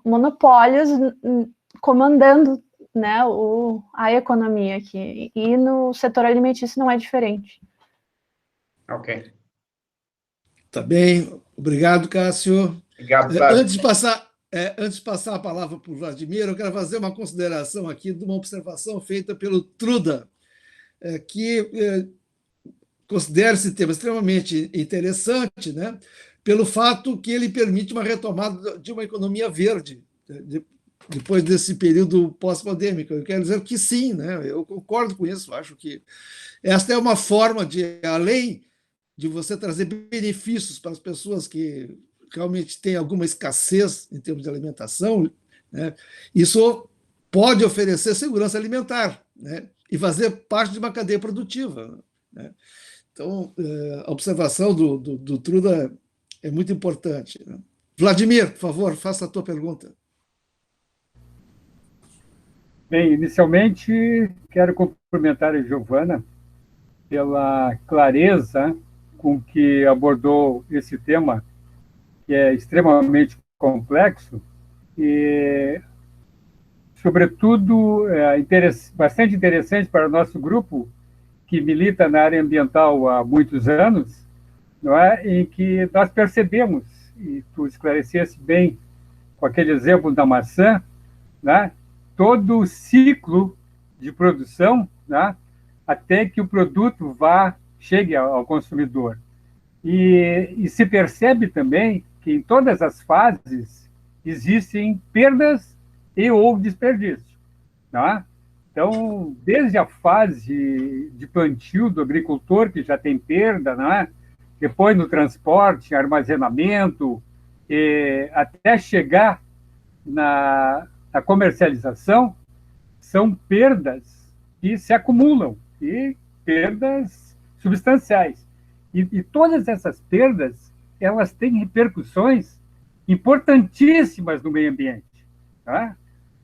Speaker 2: monopólios comandando, né, a economia aqui. E no setor alimentício não é diferente.
Speaker 4: Ok.
Speaker 1: Tá bem. Obrigado, Cássio.
Speaker 4: Obrigado, Cássio.
Speaker 1: Antes de passar a palavra para o Vladimir, eu quero fazer uma consideração aqui de uma observação feita pelo Truda, que considera esse tema extremamente interessante, né, pelo fato que ele permite uma retomada de uma economia verde, depois desse período pós-pandêmico. Eu quero dizer que sim, né, eu concordo com isso, acho que esta é uma forma de, além de você trazer benefícios para as pessoas que realmente têm alguma escassez em termos de alimentação, né, isso pode oferecer segurança alimentar, né, e fazer parte de uma cadeia produtiva, né. Então, a observação do Truda é muito importante, né. Vladimir, por favor, faça a tua pergunta.
Speaker 5: Bem, inicialmente, quero cumprimentar a Giovana pela clareza com que abordou esse tema, que é extremamente complexo e, sobretudo, bastante interessante para o nosso grupo, que milita na área ambiental há muitos anos, não é? Em que nós percebemos, e tu esclarecesse bem com aquele exemplo da maçã, né? Todo o ciclo de produção, né? Até que o produto chegue ao consumidor. E se percebe também que em todas as fases existem perdas e ou desperdício. Tá? Então, desde a fase de plantio do agricultor, que já tem perda, né? Depois no transporte, armazenamento, até chegar na comercialização, são perdas que se acumulam, e perdas substanciais. E todas essas perdas, elas têm repercussões importantíssimas no meio ambiente. Tá?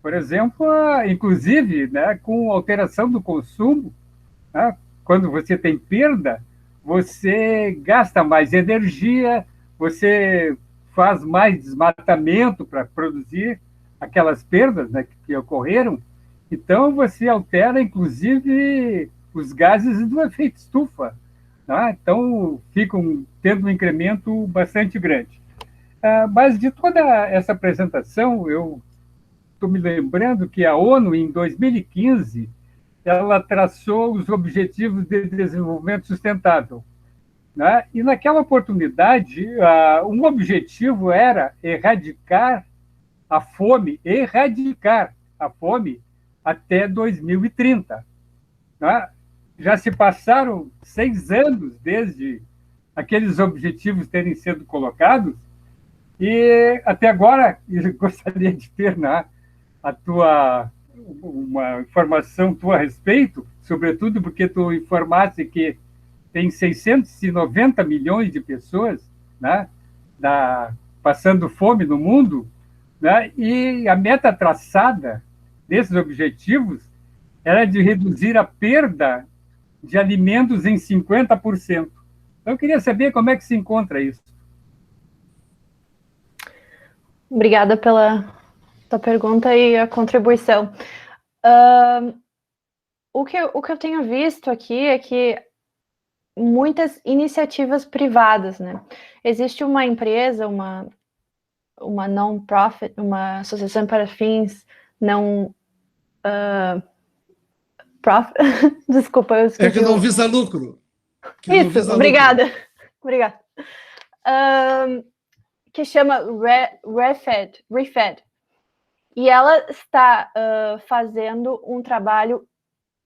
Speaker 5: Por exemplo, inclusive, né, com a alteração do consumo, né, quando você tem perda, você gasta mais energia, você faz mais desmatamento para produzir aquelas perdas, né, que ocorreram. Então, você altera, inclusive, os gases do efeito estufa. Tá? Então, ficam tendo um incremento bastante grande. Mas de toda essa apresentação, eu estou me lembrando que a ONU, em 2015, ela traçou os Objetivos de Desenvolvimento Sustentável. Né? E naquela oportunidade, um objetivo era erradicar a fome até 2030. Né? Já se passaram 6 anos desde aqueles objetivos terem sido colocados, e até agora eu gostaria de ter uma informação tua a respeito, sobretudo porque tu informaste que tem 690 milhões de pessoas, né, passando fome no mundo, né, e a meta traçada desses objetivos era de reduzir a perda de alimentos em 50%. Então, eu queria saber como é que se encontra isso.
Speaker 2: Obrigada pela tua pergunta e a contribuição. O que eu tenho visto aqui é que muitas iniciativas privadas, né? Existe uma empresa, uma non-profit, uma associação para fins não... Desculpa, eu esqueci.
Speaker 1: É que não visa lucro.
Speaker 2: Isso, obrigada. Obrigada. Que chama Refed. E ela está fazendo um trabalho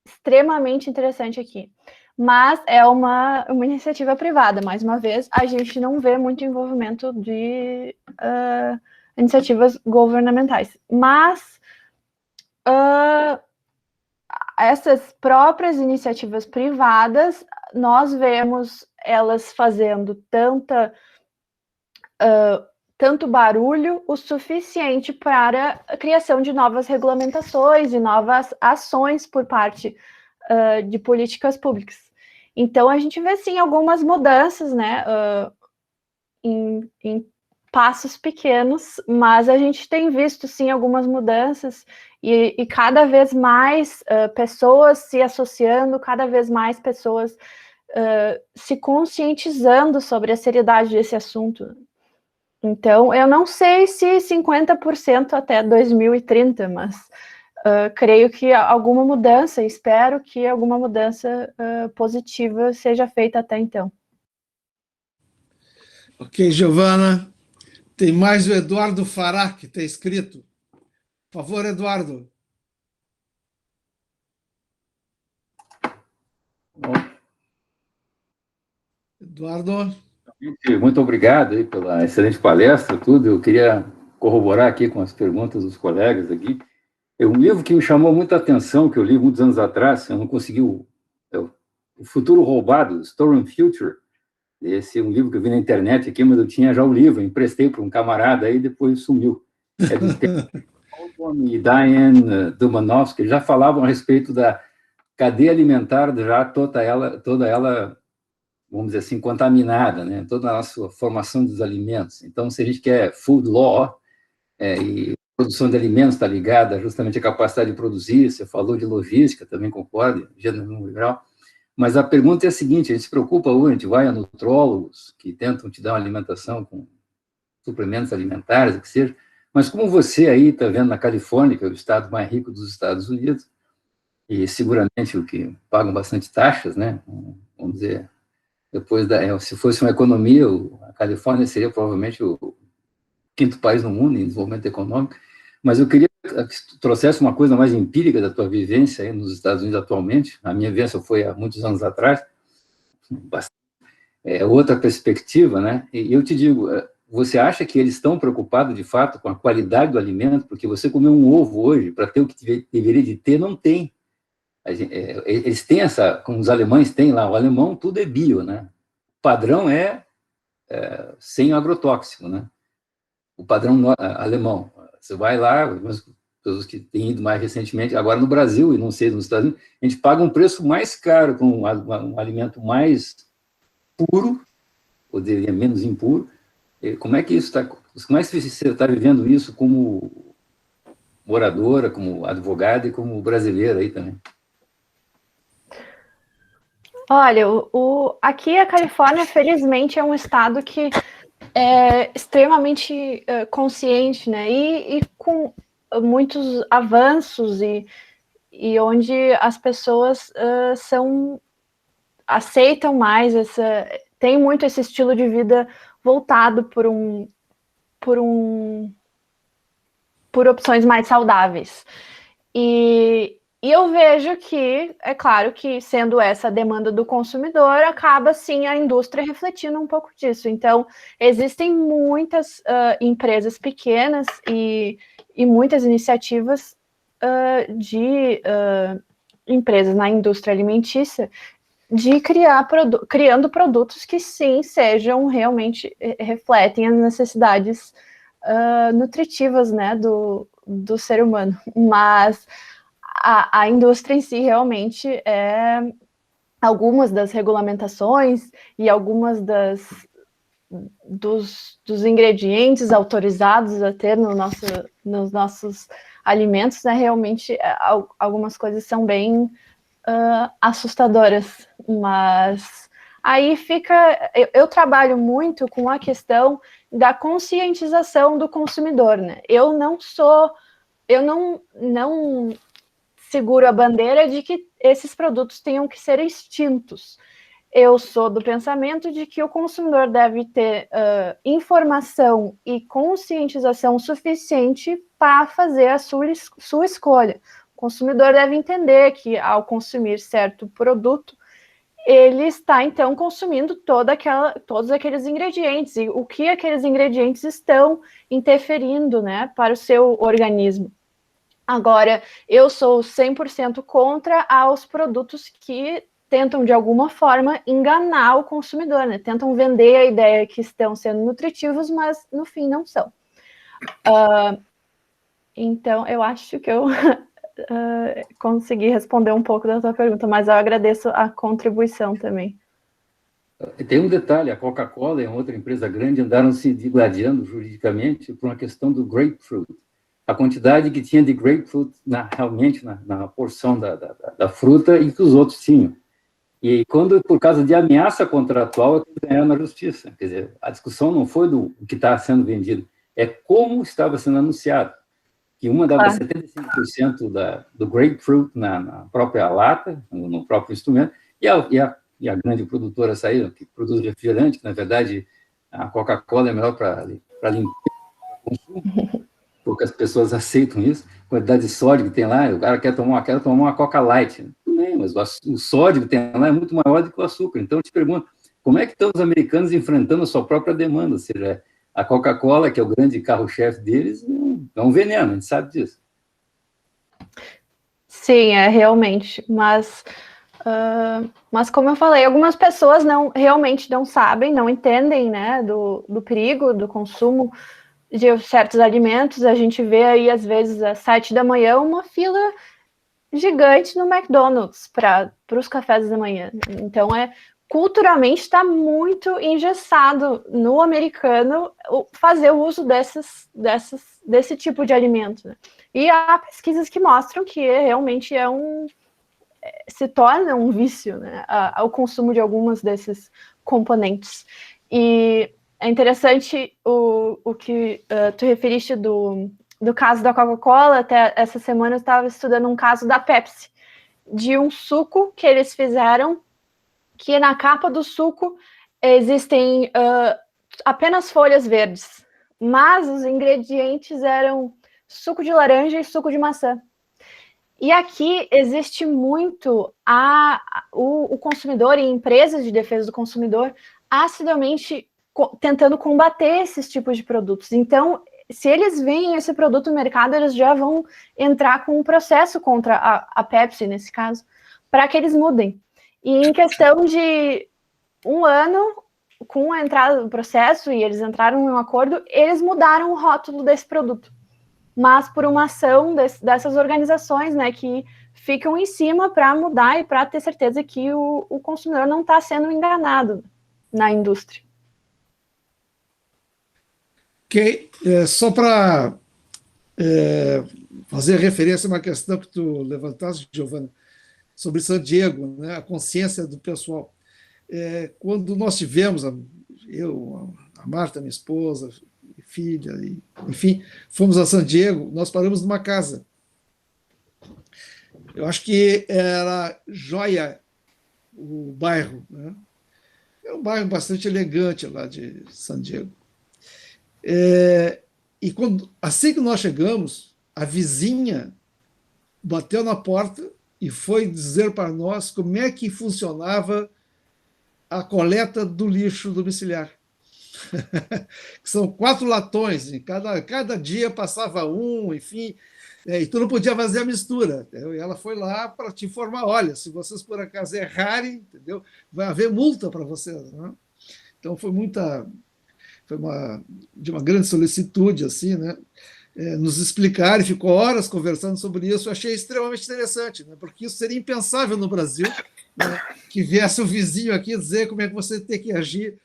Speaker 2: extremamente interessante aqui. Mas é uma iniciativa privada. Mais uma vez, a gente não vê muito envolvimento de iniciativas governamentais. Mas essas próprias iniciativas privadas, nós vemos elas fazendo tanto barulho o suficiente para a criação de novas regulamentações e novas ações por parte de políticas públicas. Então, a gente vê, sim, algumas mudanças, né, em passos pequenos, mas a gente tem visto, sim, algumas mudanças e cada vez mais pessoas se associando, cada vez mais pessoas se conscientizando sobre a seriedade desse assunto. Então, eu não sei se 50% até 2030, mas creio que alguma mudança, espero que alguma mudança positiva seja feita até então.
Speaker 1: Ok, Giovana. Tem mais o Eduardo Fará, que está escrito. Por favor, Eduardo. Eduardo.
Speaker 6: Muito obrigado aí pela excelente palestra, tudo. Eu queria corroborar aqui com as perguntas dos colegas aqui. Um livro que me chamou muita atenção, que eu li muitos anos atrás, eu não consegui, O Futuro Roubado, Stolen Future. Esse é um livro que eu vi na internet aqui, mas eu tinha já o livro, emprestei para um camarada aí e depois sumiu. É do e Diane Dumanovsky, eles já falavam a respeito da cadeia alimentar, já toda ela, vamos dizer assim, contaminada, né? Toda a nossa formação dos alimentos. Então, se a gente quer food law, e a produção de alimentos está ligada justamente à capacidade de produzir, você falou de logística, também concordo, gênero no geral, mas a pergunta é a seguinte: a gente se preocupa hoje, a gente vai a nutrólogos que tentam te dar uma alimentação com suplementos alimentares, o que seja, mas como você aí está vendo na Califórnia, que é o estado mais rico dos Estados Unidos, e seguramente o que pagam bastante taxas, né? Vamos dizer, depois se fosse uma economia, a Califórnia seria provavelmente o 5º país no mundo em desenvolvimento econômico, mas eu queria que tu trouxesse uma coisa mais empírica da tua vivência aí nos Estados Unidos atualmente. A minha vivência foi há muitos anos atrás, outra perspectiva, né? E eu te digo, você acha que eles estão preocupados, de fato, com a qualidade do alimento? Porque você comer um ovo hoje, para ter o que deveria de ter, não tem. Eles têm como os alemães têm lá, o alemão tudo é bio, né? O padrão é sem agrotóxico, né? O padrão alemão. Você vai lá, pessoas que têm ido mais recentemente, agora no Brasil, e não sei, nos Estados Unidos, a gente paga um preço mais caro com um alimento mais puro, ou diria menos impuro. Como é que isso está? Como é que você está vivendo isso como moradora, como advogada e como brasileira aí também?
Speaker 2: Olha, aqui a Califórnia, felizmente, é um estado que é extremamente consciente, né? E com muitos avanços e onde as pessoas aceitam mais tem muito esse estilo de vida voltado por opções mais saudáveis. E eu vejo que, é claro que sendo essa a demanda do consumidor, acaba sim a indústria refletindo um pouco disso. Então, existem muitas empresas pequenas e muitas iniciativas de empresas na indústria alimentícia de criando produtos que sim sejam realmente refletem as necessidades nutritivas, né, do ser humano. Mas a indústria em si realmente algumas das regulamentações e algumas dos ingredientes autorizados a ter nos nossos alimentos, né, realmente algumas coisas são bem assustadoras, mas aí fica. Eu trabalho muito com a questão da conscientização do consumidor, né? Eu não seguro a bandeira de que esses produtos tenham que ser extintos. Eu sou do pensamento de que o consumidor deve ter informação e conscientização suficiente para fazer a sua escolha. O consumidor deve entender que, ao consumir certo produto, ele está, então, consumindo todos aqueles ingredientes e o que aqueles ingredientes estão interferindo, né, para o seu organismo. Agora, eu sou 100% contra aos produtos que tentam, de alguma forma, enganar o consumidor, né? Tentam vender a ideia que estão sendo nutritivos, mas, no fim, não são. Então, eu acho que eu consegui responder um pouco da sua pergunta, mas eu agradeço a contribuição também.
Speaker 6: Tem um detalhe, a Coca-Cola e outra empresa grande andaram se digladiando juridicamente por uma questão do grapefruit. A quantidade que tinha de grapefruit realmente na porção da fruta e que os outros tinham. E quando, por causa de ameaça contratual, eles ganharam na justiça. Quer dizer, a discussão não foi do que está sendo vendido, é como estava sendo anunciado. Que uma dava 75% do grapefruit na própria lata, no próprio instrumento, e a grande produtora saiu, que produz refrigerante, que, na verdade, a Coca-Cola é melhor para limpar o consumo, porque as pessoas aceitam isso, a quantidade de sódio que tem lá, o cara quer tomar uma Coca Light. Tudo bem, mas o sódio que tem lá é muito maior do que o açúcar. Então, eu te pergunto, como é que estão os americanos enfrentando a sua própria demanda? Ou seja, a Coca-Cola, que é o grande carro-chefe deles, é um veneno, a gente sabe disso.
Speaker 2: Sim, realmente, mas como eu falei, algumas pessoas realmente não sabem, não entendem, né, do perigo do consumo de certos alimentos. A gente vê aí, às vezes, às 7 da manhã, uma fila gigante no McDonald's para os cafés da manhã. Então, culturalmente está muito engessado no americano fazer o uso desse tipo de alimento, né? E há pesquisas que mostram que realmente se torna um vício, né, ao consumo de algumas desses componentes. E é interessante o que tu referiste do caso da Coca-Cola. Até essa semana eu estava estudando um caso da Pepsi, de um suco que eles fizeram, que na capa do suco existem apenas folhas verdes, mas os ingredientes eram suco de laranja e suco de maçã. E aqui existe muito o consumidor e empresas de defesa do consumidor assiduamente tentando combater esses tipos de produtos. Então, se eles veem esse produto no mercado, eles já vão entrar com um processo contra a Pepsi, nesse caso, para que eles mudem. E em questão de um ano, com a entrada do processo, e eles entraram em um acordo, eles mudaram o rótulo desse produto. Mas por uma ação dessas organizações, né, que ficam em cima para mudar e para ter certeza que o consumidor não está sendo enganado na indústria.
Speaker 1: Ok, só para fazer referência a uma questão que tu levantaste, Giovana, sobre San Diego, né, a consciência do pessoal. Quando nós tivemos, eu, a Marta, minha esposa, filha, enfim, fomos a San Diego, nós paramos numa casa. Eu acho que era Joia, o bairro, né? É um bairro bastante elegante lá de San Diego. E assim que nós chegamos, a vizinha bateu na porta e foi dizer para nós como é que funcionava a coleta do lixo domiciliar. São 4 latões, e cada dia passava um, enfim, e tu não podia fazer a mistura. E ela foi lá para te informar, olha, se vocês por acaso errarem, entendeu? Vai haver multa para vocês. Né? Então foi de uma grande solicitude, assim, né? Nos explicar, e ficou horas conversando sobre isso. Eu achei extremamente interessante, né? Porque isso seria impensável no Brasil, né? Que viesse o vizinho aqui dizer como é que você tem que agir,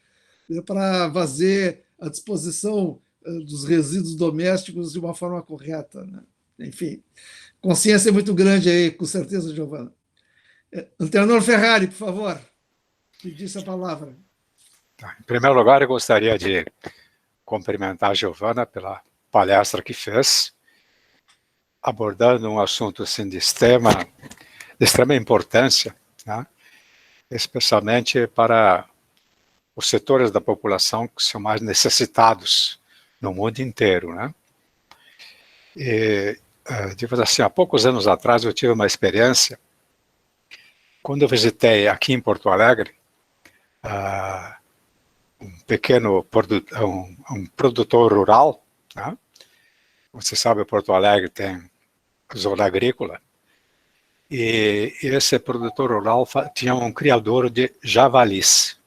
Speaker 1: né, para fazer a disposição dos resíduos domésticos de uma forma correta. Né? Enfim, consciência muito grande aí, com certeza, Giovana. Antenor Ferrari, por favor, pedisse a palavra.
Speaker 7: Em primeiro lugar, eu gostaria de cumprimentar a Giovana pela palestra que fez, abordando um assunto assim, de extrema importância, né? Especialmente para os setores da população que são mais necessitados no mundo inteiro, né? E, digo assim, há poucos anos atrás eu tive uma experiência, quando eu visitei aqui em Porto Alegre, um pequeno produtor rural, né? Você sabe, Porto Alegre tem zona agrícola, e esse produtor rural tinha um criador de javalis.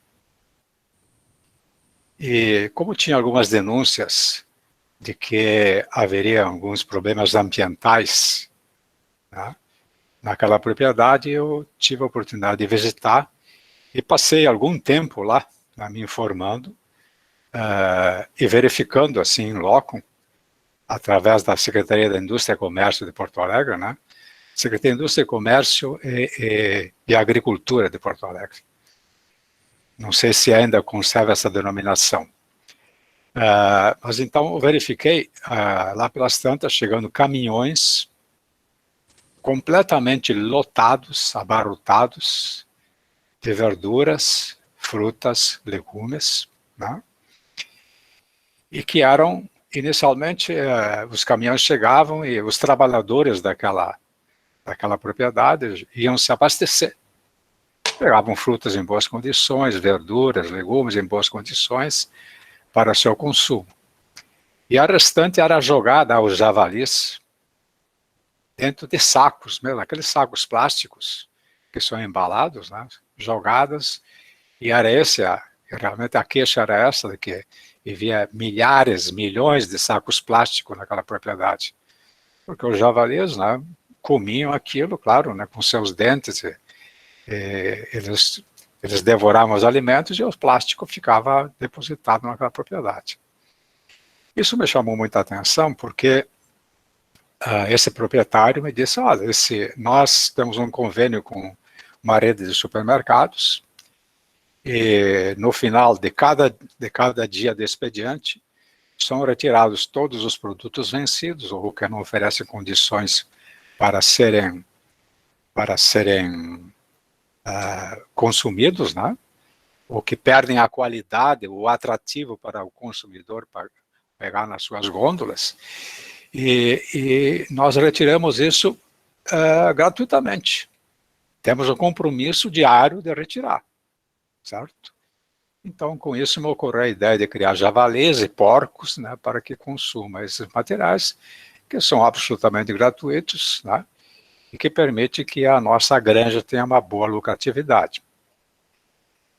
Speaker 7: E como tinha algumas denúncias de que haveria alguns problemas ambientais, né, naquela propriedade, eu tive a oportunidade de visitar e passei algum tempo lá, me informando e verificando assim em loco, através da Secretaria da Indústria e Comércio de Porto Alegre, né? Secretaria de Indústria e Comércio e Agricultura de Porto Alegre. Não sei se ainda conserva essa denominação. Mas então eu verifiquei, lá pelas tantas, chegando caminhões completamente lotados, abarrotados de verduras, frutas, legumes, né? E que eram, inicialmente, os caminhões chegavam e os trabalhadores daquela propriedade iam se abastecer. Pegavam frutas em boas condições, verduras, legumes em boas condições para seu consumo. E a restante era jogada aos javalis dentro de sacos, mesmo, aqueles sacos plásticos que são embalados, né, jogadas, e era realmente a queixa era essa, de que havia milhares, milhões de sacos plásticos naquela propriedade. Porque os javalis, né, comiam aquilo, claro, né, com seus dentes, eles devoravam os alimentos e o plástico ficava depositado naquela propriedade. Isso me chamou muita atenção, porque esse proprietário me disse, olha, nós temos um convênio com uma rede de supermercados, e no final de cada dia de expediente, são retirados todos os produtos vencidos, ou que não oferecem condições para serem consumidos, né? Ou que perdem a qualidade, o atrativo para o consumidor para pegar nas suas gôndolas, e nós retiramos isso gratuitamente. Temos um compromisso diário de retirar, certo? Então, com isso, me ocorreu a ideia de criar javalis e porcos, né, para que consumam esses materiais, que são absolutamente gratuitos, né, e que permite que a nossa granja tenha uma boa lucratividade.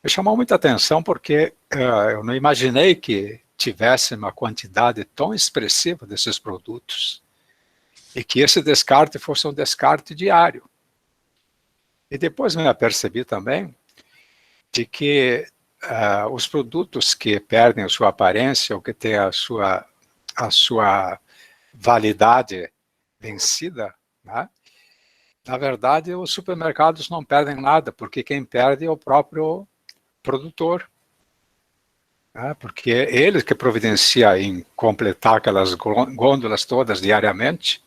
Speaker 7: Me chamou muita atenção porque eu não imaginei que tivesse uma quantidade tão expressiva desses produtos e que esse descarte fosse um descarte diário. E depois me apercebi também de que os produtos que perdem a sua aparência ou que têm a sua validade vencida, né, na verdade, os supermercados não perdem nada, porque quem perde é o próprio produtor. Porque é ele que providencia em completar aquelas gôndolas todas diariamente,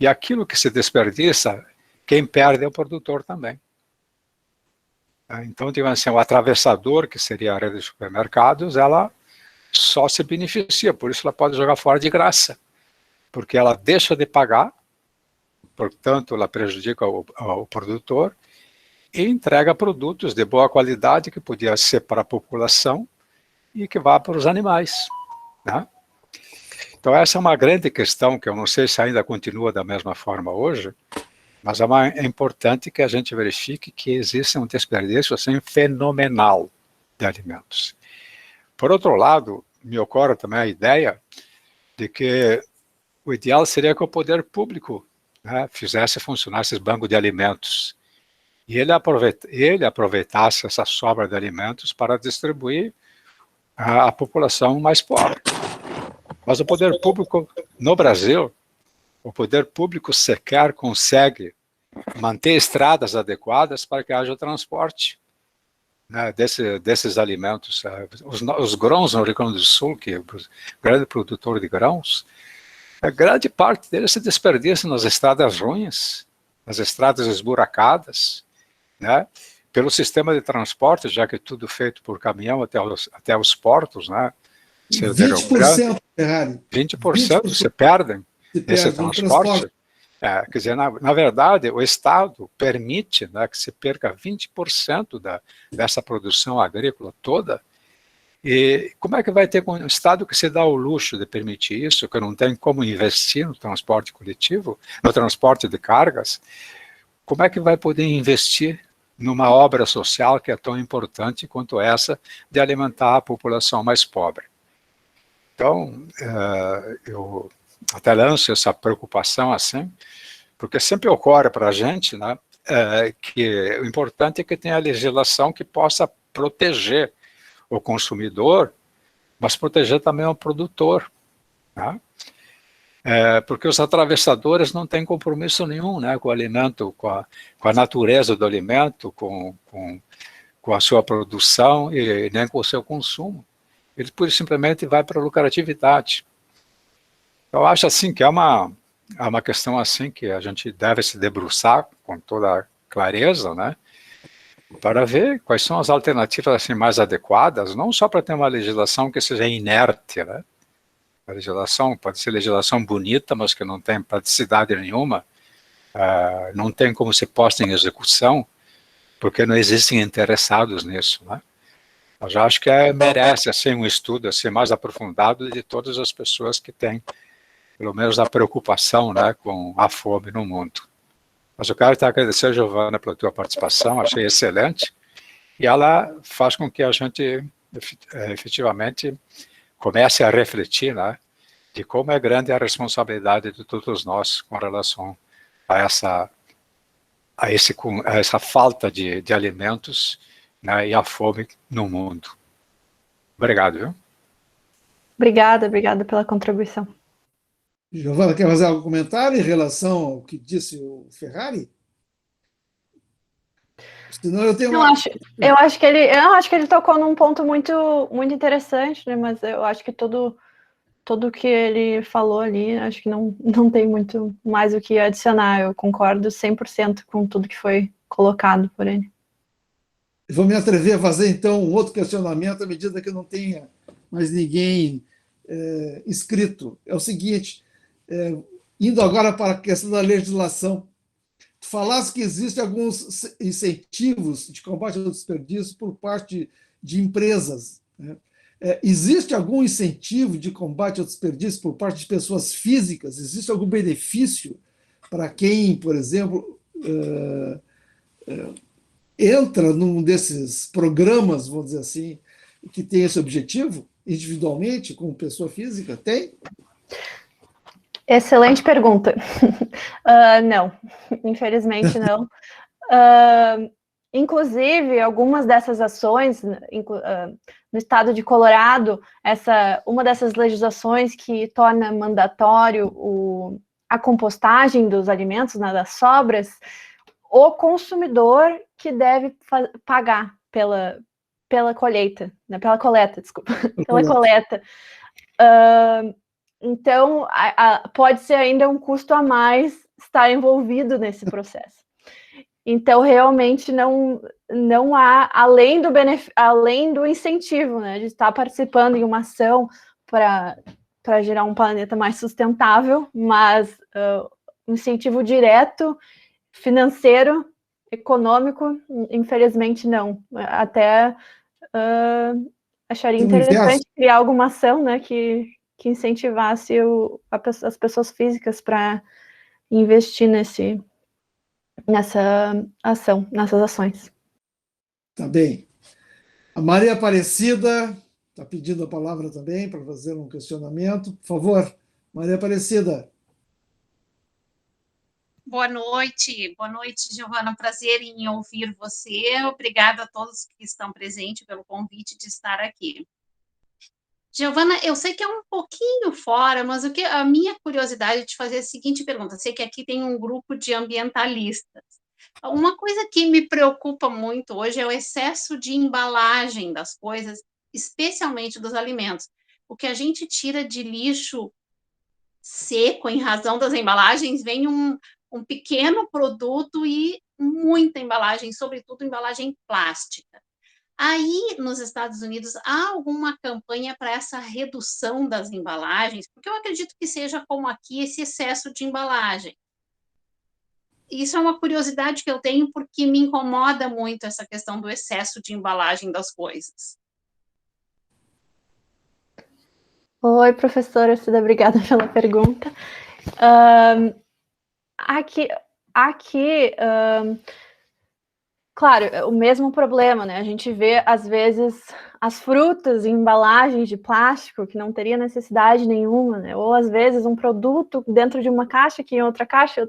Speaker 7: e aquilo que se desperdiça, quem perde é o produtor também. Então, digamos assim, o atravessador, que seria a rede de supermercados, ela só se beneficia, por isso ela pode jogar fora de graça, porque ela deixa de pagar, portanto, ela prejudica o produtor e entrega produtos de boa qualidade que podia ser para a população e que vá para os animais, né? Então, essa é uma grande questão que eu não sei se ainda continua da mesma forma hoje, mas é importante que a gente verifique que existe um desperdício assim, fenomenal de alimentos. Por outro lado, me ocorre também a ideia de que o ideal seria que o poder público, né, fizesse funcionar esses bancos de alimentos e ele aproveitasse essa sobra de alimentos para distribuir à população mais pobre. Mas o poder público no Brasil, o poder público sequer consegue manter estradas adequadas para que haja transporte, né, desses alimentos. Os grãos no Rio Grande do Sul, que é o grande produtor de grãos, a grande parte deles se desperdiça nas estradas ruins, nas estradas esburacadas, né, pelo sistema de transporte, já que é tudo feito por caminhão até os portos, né?
Speaker 1: 20%, Ferrari.
Speaker 7: 20% se perdem nesse transporte. Quer dizer, na verdade, o Estado permite, né, que se perca 20% dessa produção agrícola toda. E como é que vai ter um Estado que se dá o luxo de permitir isso, que não tem como investir no transporte coletivo, no transporte de cargas? Como é que vai poder investir numa obra social que é tão importante quanto essa de alimentar a população mais pobre? Então, eu até lanço essa preocupação assim, porque sempre ocorre para a gente, né, que o importante é que tenha legislação que possa proteger o consumidor, mas proteger também o produtor, né? Porque os atravessadores não têm compromisso nenhum, né, com o alimento, com a natureza do alimento, com a sua produção e nem com o seu consumo. Ele pura e simplesmente vai para a lucratividade. Eu acho assim que é uma questão assim que a gente deve se debruçar com toda clareza, né, para ver quais são as alternativas assim, mais adequadas, não só para ter uma legislação que seja inerte, né? A legislação pode ser legislação bonita, mas que não tem praticidade nenhuma, não tem como ser posta em execução, porque não existem interessados nisso, né? Eu já acho que merece assim, um estudo assim, mais aprofundado de todas as pessoas que têm, pelo menos, a preocupação, né, com a fome no mundo. Mas eu quero te agradecer, Giovana, pela tua participação, achei excelente, e ela faz com que a gente, efetivamente, comece a refletir, né, de como é grande a responsabilidade de todos nós com relação a essa falta de alimentos, né, e a fome no mundo. Obrigado, viu?
Speaker 2: Obrigada pela contribuição.
Speaker 1: Giovana, quer fazer algum comentário em relação ao que disse o Ferrari? Senão eu tenho
Speaker 2: eu acho que ele tocou num ponto muito, muito interessante, né? Mas eu acho que tudo que ele falou ali, acho que não tem muito mais o que adicionar. Eu concordo 100% com tudo que foi colocado por ele.
Speaker 1: Vou me atrever a fazer, então, um outro questionamento à medida que eu não tenha mais ninguém inscrito. É o seguinte, indo agora para a questão da legislação, tu falaste que existem alguns incentivos de combate ao desperdício por parte de empresas, né? Existe algum incentivo de combate ao desperdício por parte de pessoas físicas? Existe algum benefício para quem, por exemplo, entra num desses programas, vamos dizer assim, que tem esse objetivo, individualmente, como pessoa física? Tem?
Speaker 2: Excelente pergunta. Não, infelizmente não. Inclusive, algumas dessas ações, no estado de Colorado, uma dessas legislações que torna mandatório a compostagem dos alimentos, né, das sobras, o consumidor que deve pagar pela colheita, né? Pela coleta, desculpa, pela coleta. Então, pode ser ainda um custo a mais estar envolvido nesse processo. Então, realmente, não há, além do incentivo, né, de estar participando em uma ação para gerar um planeta mais sustentável, mas incentivo direto, financeiro, econômico, infelizmente não. Até acharia interessante criar alguma ação, né, que incentivasse as pessoas físicas para investir nessa ação, nessas ações.
Speaker 1: Tá bem. A Maria Aparecida está pedindo a palavra também para fazer um questionamento. Por favor, Maria Aparecida.
Speaker 8: Boa noite, Giovana. Prazer em ouvir você. Obrigada a todos que estão presentes pelo convite de estar aqui. Giovana, eu sei que é um pouquinho fora, mas a minha curiosidade é de fazer a seguinte pergunta. Sei que aqui tem um grupo de ambientalistas. Uma coisa que me preocupa muito hoje é o excesso de embalagem das coisas, especialmente dos alimentos. O que a gente tira de lixo seco em razão das embalagens, vem um pequeno produto e muita embalagem, sobretudo embalagem plástica. Aí, nos Estados Unidos, há alguma campanha para essa redução das embalagens? Porque eu acredito que seja como aqui esse excesso de embalagem. Isso é uma curiosidade que eu tenho, porque me incomoda muito essa questão do excesso de embalagem das coisas.
Speaker 2: Oi, professora Cida, obrigada pela pergunta. Aqui, claro, o mesmo problema, né? A gente vê, às vezes, as frutas em embalagens de plástico que não teria necessidade nenhuma, né? Ou, às vezes, um produto dentro de uma caixa, que em outra caixa.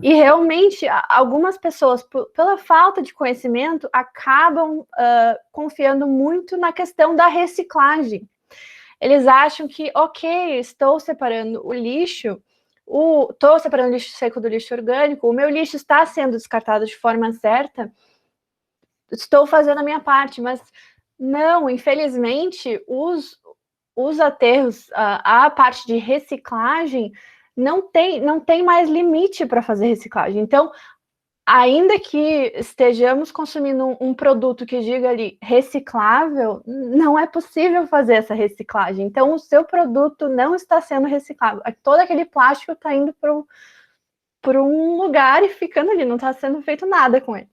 Speaker 2: E, realmente, algumas pessoas, pela falta de conhecimento, acabam confiando muito na questão da reciclagem. Eles acham que, ok, estou separando o lixo, estou separando o lixo seco do lixo orgânico, o meu lixo está sendo descartado de forma certa, estou fazendo a minha parte, mas não, infelizmente, os aterros, a parte de reciclagem, não tem mais limite para fazer reciclagem. Então, ainda que estejamos consumindo um produto que diga ali reciclável, não é possível fazer essa reciclagem. Então, o seu produto não está sendo reciclável. Todo aquele plástico está indo para um lugar e ficando ali, não está sendo feito nada com ele.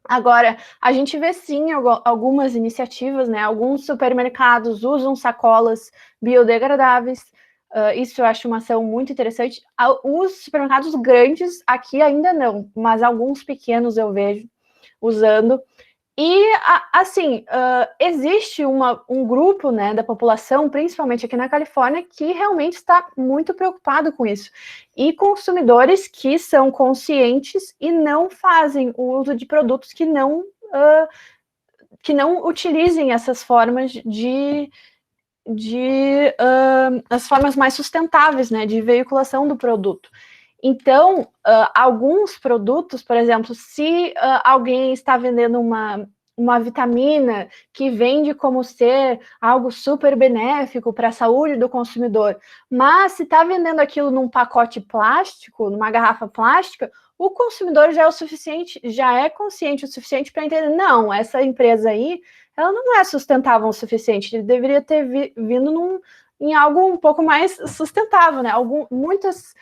Speaker 2: Agora, a gente vê sim algumas iniciativas, né? Alguns supermercados usam sacolas biodegradáveis. Isso eu acho uma ação muito interessante. Os supermercados grandes aqui ainda não, mas alguns pequenos eu vejo usando. E, assim, existe um grupo, né, da população, principalmente aqui na Califórnia, que realmente está muito preocupado com isso. E consumidores que são conscientes e não fazem o uso de produtos que não utilizem essas formas as formas mais sustentáveis, né, de veiculação do produto. Então, alguns produtos, por exemplo, se alguém está vendendo uma vitamina que vende como ser algo super benéfico para a saúde do consumidor, mas se está vendendo aquilo num pacote plástico, numa garrafa plástica, o consumidor já é consciente o suficiente para entender, não, essa empresa aí, ela não é sustentável o suficiente, ele deveria ter vindo em algo um pouco mais sustentável, né? Muitas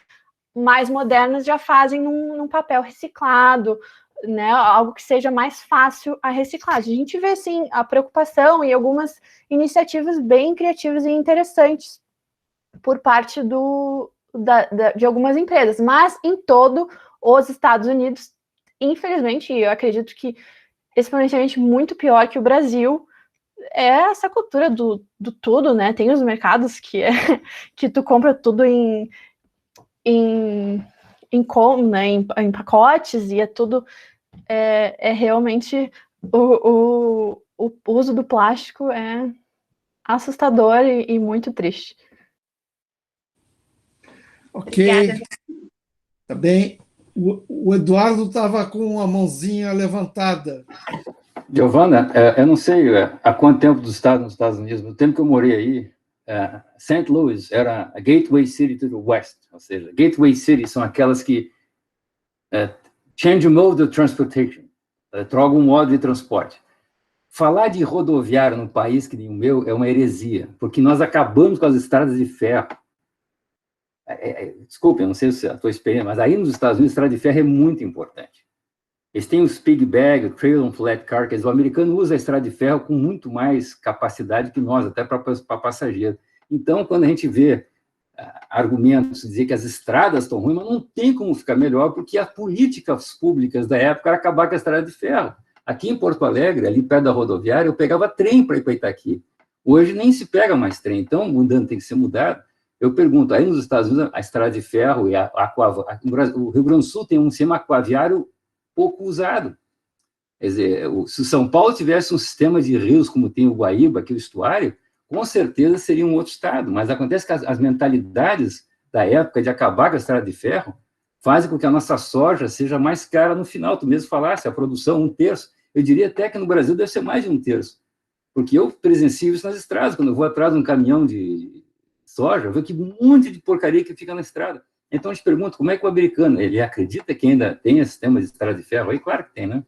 Speaker 2: mais modernas já fazem num papel reciclado, né? Algo que seja mais fácil a reciclagem. A gente vê, sim, a preocupação e algumas iniciativas bem criativas e interessantes por parte de algumas empresas, mas em todo os Estados Unidos, infelizmente, eu acredito que exponencialmente muito pior que o Brasil, é essa cultura do tudo, né? Tem os mercados que tu compra tudo em pacotes, e é tudo realmente o uso do plástico é assustador e muito triste.
Speaker 1: Ok, tá bem. O Eduardo estava com a mãozinha levantada.
Speaker 6: Giovana, eu não sei há quanto tempo nos Estados Unidos, no tempo que eu morei aí, St. Louis era a gateway city to the west, ou seja, gateway cities são aquelas que change mode of transportation, trocam um modo de transporte. Falar de rodoviário num país que nem o meu é uma heresia, porque nós acabamos com as estradas de ferro. Desculpe, eu não sei se a tua experiência, mas aí nos Estados Unidos a estrada de ferro é muito importante. Eles têm os Pig Bag, o Trail and Flat Car, que o americano usa a estrada de ferro com muito mais capacidade que nós, até para passageiro. Então, quando a gente vê argumentos dizer que as estradas estão ruins, mas não tem como ficar melhor, porque as políticas públicas da época era acabar com a estrada de ferro. Aqui em Porto Alegre, ali perto da rodoviária, eu pegava trem para ir para Itaqui. Hoje nem se pega mais trem, então mudando tem que ser mudado. Eu pergunto, aí nos Estados Unidos, a estrada de ferro e o Rio Grande do Sul tem um sistema aquaviário pouco usado. Quer dizer, se São Paulo tivesse um sistema de rios como tem o Guaíba, aqui o estuário, com certeza seria um outro estado, mas acontece que as mentalidades da época de acabar com a estrada de ferro fazem com que a nossa soja seja mais cara no final. Tu mesmo falasse, a produção 1/3. Eu diria até que no Brasil deve ser mais de 1/3, porque eu presencio isso nas estradas. Quando eu vou atrás de um caminhão de soja, eu vejo que um monte de porcaria que fica na estrada. Então, eu te pergunto, como é que o americano, ele acredita que ainda tem esse sistema de estrada de ferro? Aí, claro que tem, né?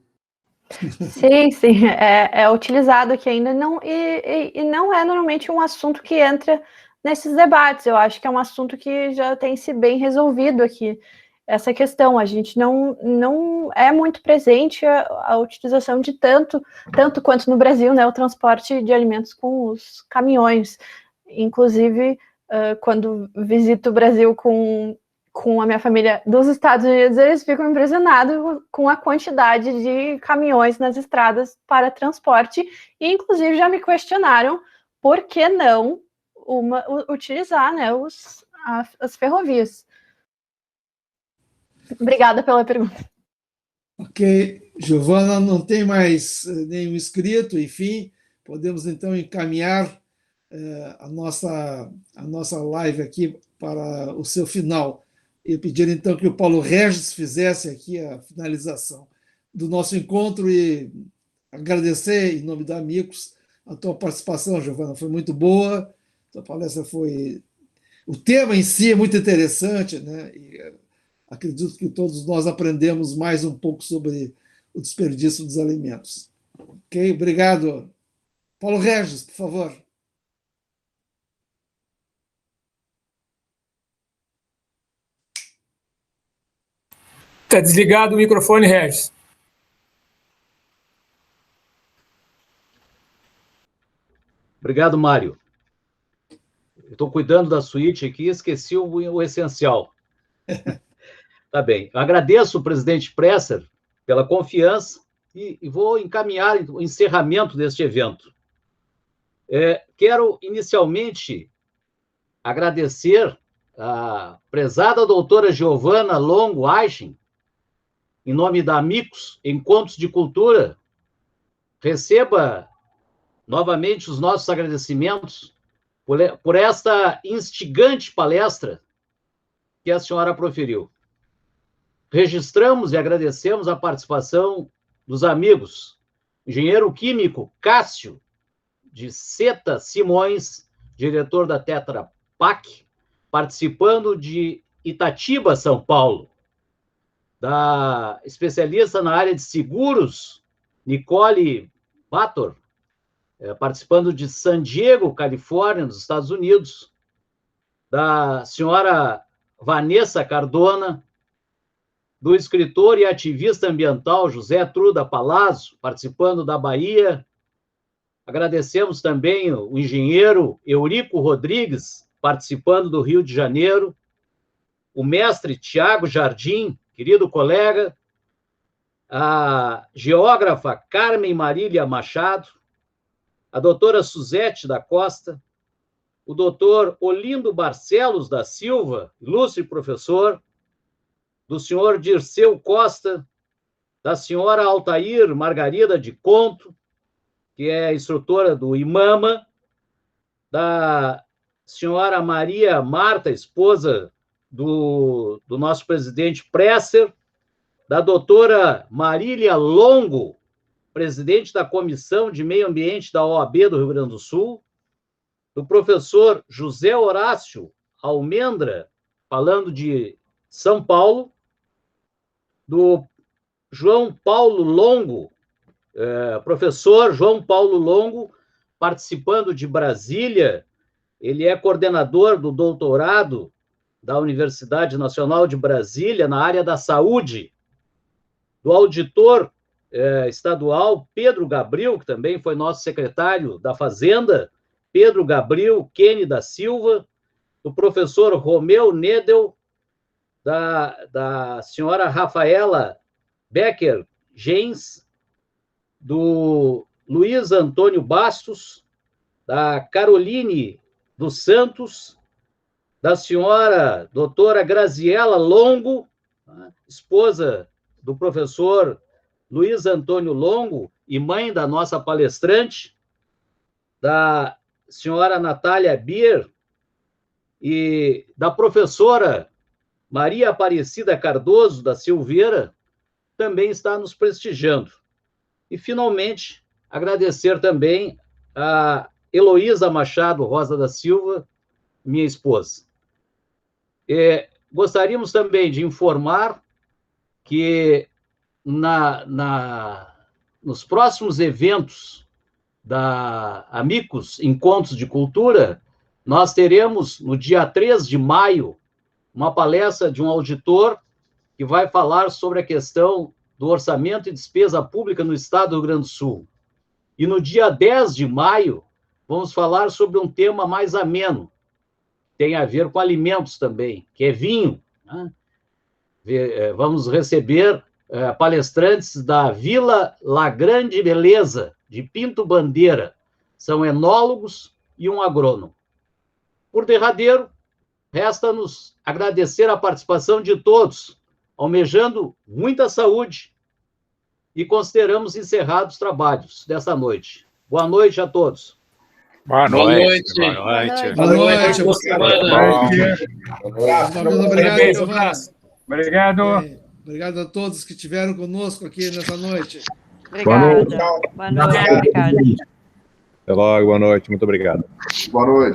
Speaker 2: Sim, sim, é utilizado aqui ainda, não, e não é normalmente um assunto que entra nesses debates. Eu acho que é um assunto que já tem se bem resolvido aqui, essa questão. A gente não é muito presente a utilização de tanto quanto no Brasil, né, o transporte de alimentos com os caminhões. Inclusive, quando visito o Brasil com a minha família dos Estados Unidos, eles ficam impressionados com a quantidade de caminhões nas estradas para transporte, e inclusive já me questionaram por que não utilizar, né, as ferrovias. Obrigada pela pergunta.
Speaker 1: Ok, Giovana, não tem mais nenhum inscrito, enfim, podemos então encaminhar a nossa live aqui para o seu final. E pedir, então, que o Paulo Regis fizesse aqui a finalização do nosso encontro e agradecer, em nome da Amigos, a tua participação, Giovana. Foi muito boa, a palestra foi... O tema em si é muito interessante, né? E acredito que todos nós aprendemos mais um pouco sobre o desperdício dos alimentos. Ok? Obrigado. Paulo Regis, por favor.
Speaker 9: Está desligado o microfone, Regis.
Speaker 3: Obrigado, Mário. Estou cuidando da suíte aqui e esqueci o essencial. Tá bem. Eu agradeço o presidente Presser pela confiança e vou encaminhar o encerramento deste evento. Quero, inicialmente, agradecer a prezada doutora Giovana Longo Aichen, em nome da Amigos, Encontros de Cultura. Receba novamente os nossos agradecimentos por esta instigante palestra que a senhora proferiu. Registramos e agradecemos a participação dos amigos, engenheiro químico Cássio de Seta Simões, diretor da Tetra Pak, participando de Itatiba, São Paulo, da especialista na área de seguros, Nicole Bator, participando de San Diego, Califórnia, nos Estados Unidos, da senhora Vanessa Cardona, do escritor e ativista ambiental José Truda Palazzo, participando da Bahia. Agradecemos também o engenheiro Eurico Rodrigues, participando do Rio de Janeiro, o mestre Tiago Jardim, querido colega, a geógrafa Carmen Marília Machado, a doutora Suzete da Costa, o doutor Olindo Barcelos da Silva, ilustre professor, do senhor Dirceu Costa, da senhora Altair Margarida de Conto, que é instrutora do IMAMA, da senhora Maria Marta, esposa do nosso presidente Presser, da doutora Marília Longo, presidente da Comissão de Meio Ambiente da OAB do Rio Grande do Sul, do professor José Horácio Almendra, falando de São Paulo, do João Paulo Longo, professor João Paulo Longo, participando de Brasília. Ele é coordenador do doutorado da Universidade Nacional de Brasília na área da saúde, do auditor estadual Pedro Gabriel, que também foi nosso secretário da Fazenda, Pedro Gabriel Kene da Silva, do professor Romeu Nedel, da senhora Rafaela Becker Gens, do Luiz Antônio Bastos, da Caroline dos Santos, da senhora doutora Graziela Longo, esposa do professor Luiz Antônio Longo e mãe da nossa palestrante, da senhora Natália Bier e da professora Maria Aparecida Cardoso da Silveira, também está nos prestigiando. E, finalmente, agradecer também a Heloísa Machado Rosa da Silva, minha esposa. Gostaríamos também de informar que nos próximos eventos da Amicus Encontros de Cultura, nós teremos, no dia 3 de maio, uma palestra de um auditor que vai falar sobre a questão do orçamento e despesa pública no estado do Rio Grande do Sul. E no dia 10 de maio, vamos falar sobre um tema mais ameno, tem a ver com alimentos também, que é vinho, né? Vamos receber palestrantes da Vila La Grande Beleza, de Pinto Bandeira. São enólogos e um agrônomo. Por derradeiro, resta-nos agradecer a participação de todos, almejando muita saúde, e consideramos encerrados os trabalhos dessa noite. Boa noite a todos.
Speaker 7: Boa noite. Boa noite.
Speaker 1: Boa noite. Obrigado, Giovana.
Speaker 5: Obrigado.
Speaker 1: Obrigado a todos que estiveram conosco aqui nessa noite.
Speaker 2: Obrigada. Boa noite, Ricardo.
Speaker 10: Até logo, boa noite. Muito obrigado.
Speaker 11: Boa noite.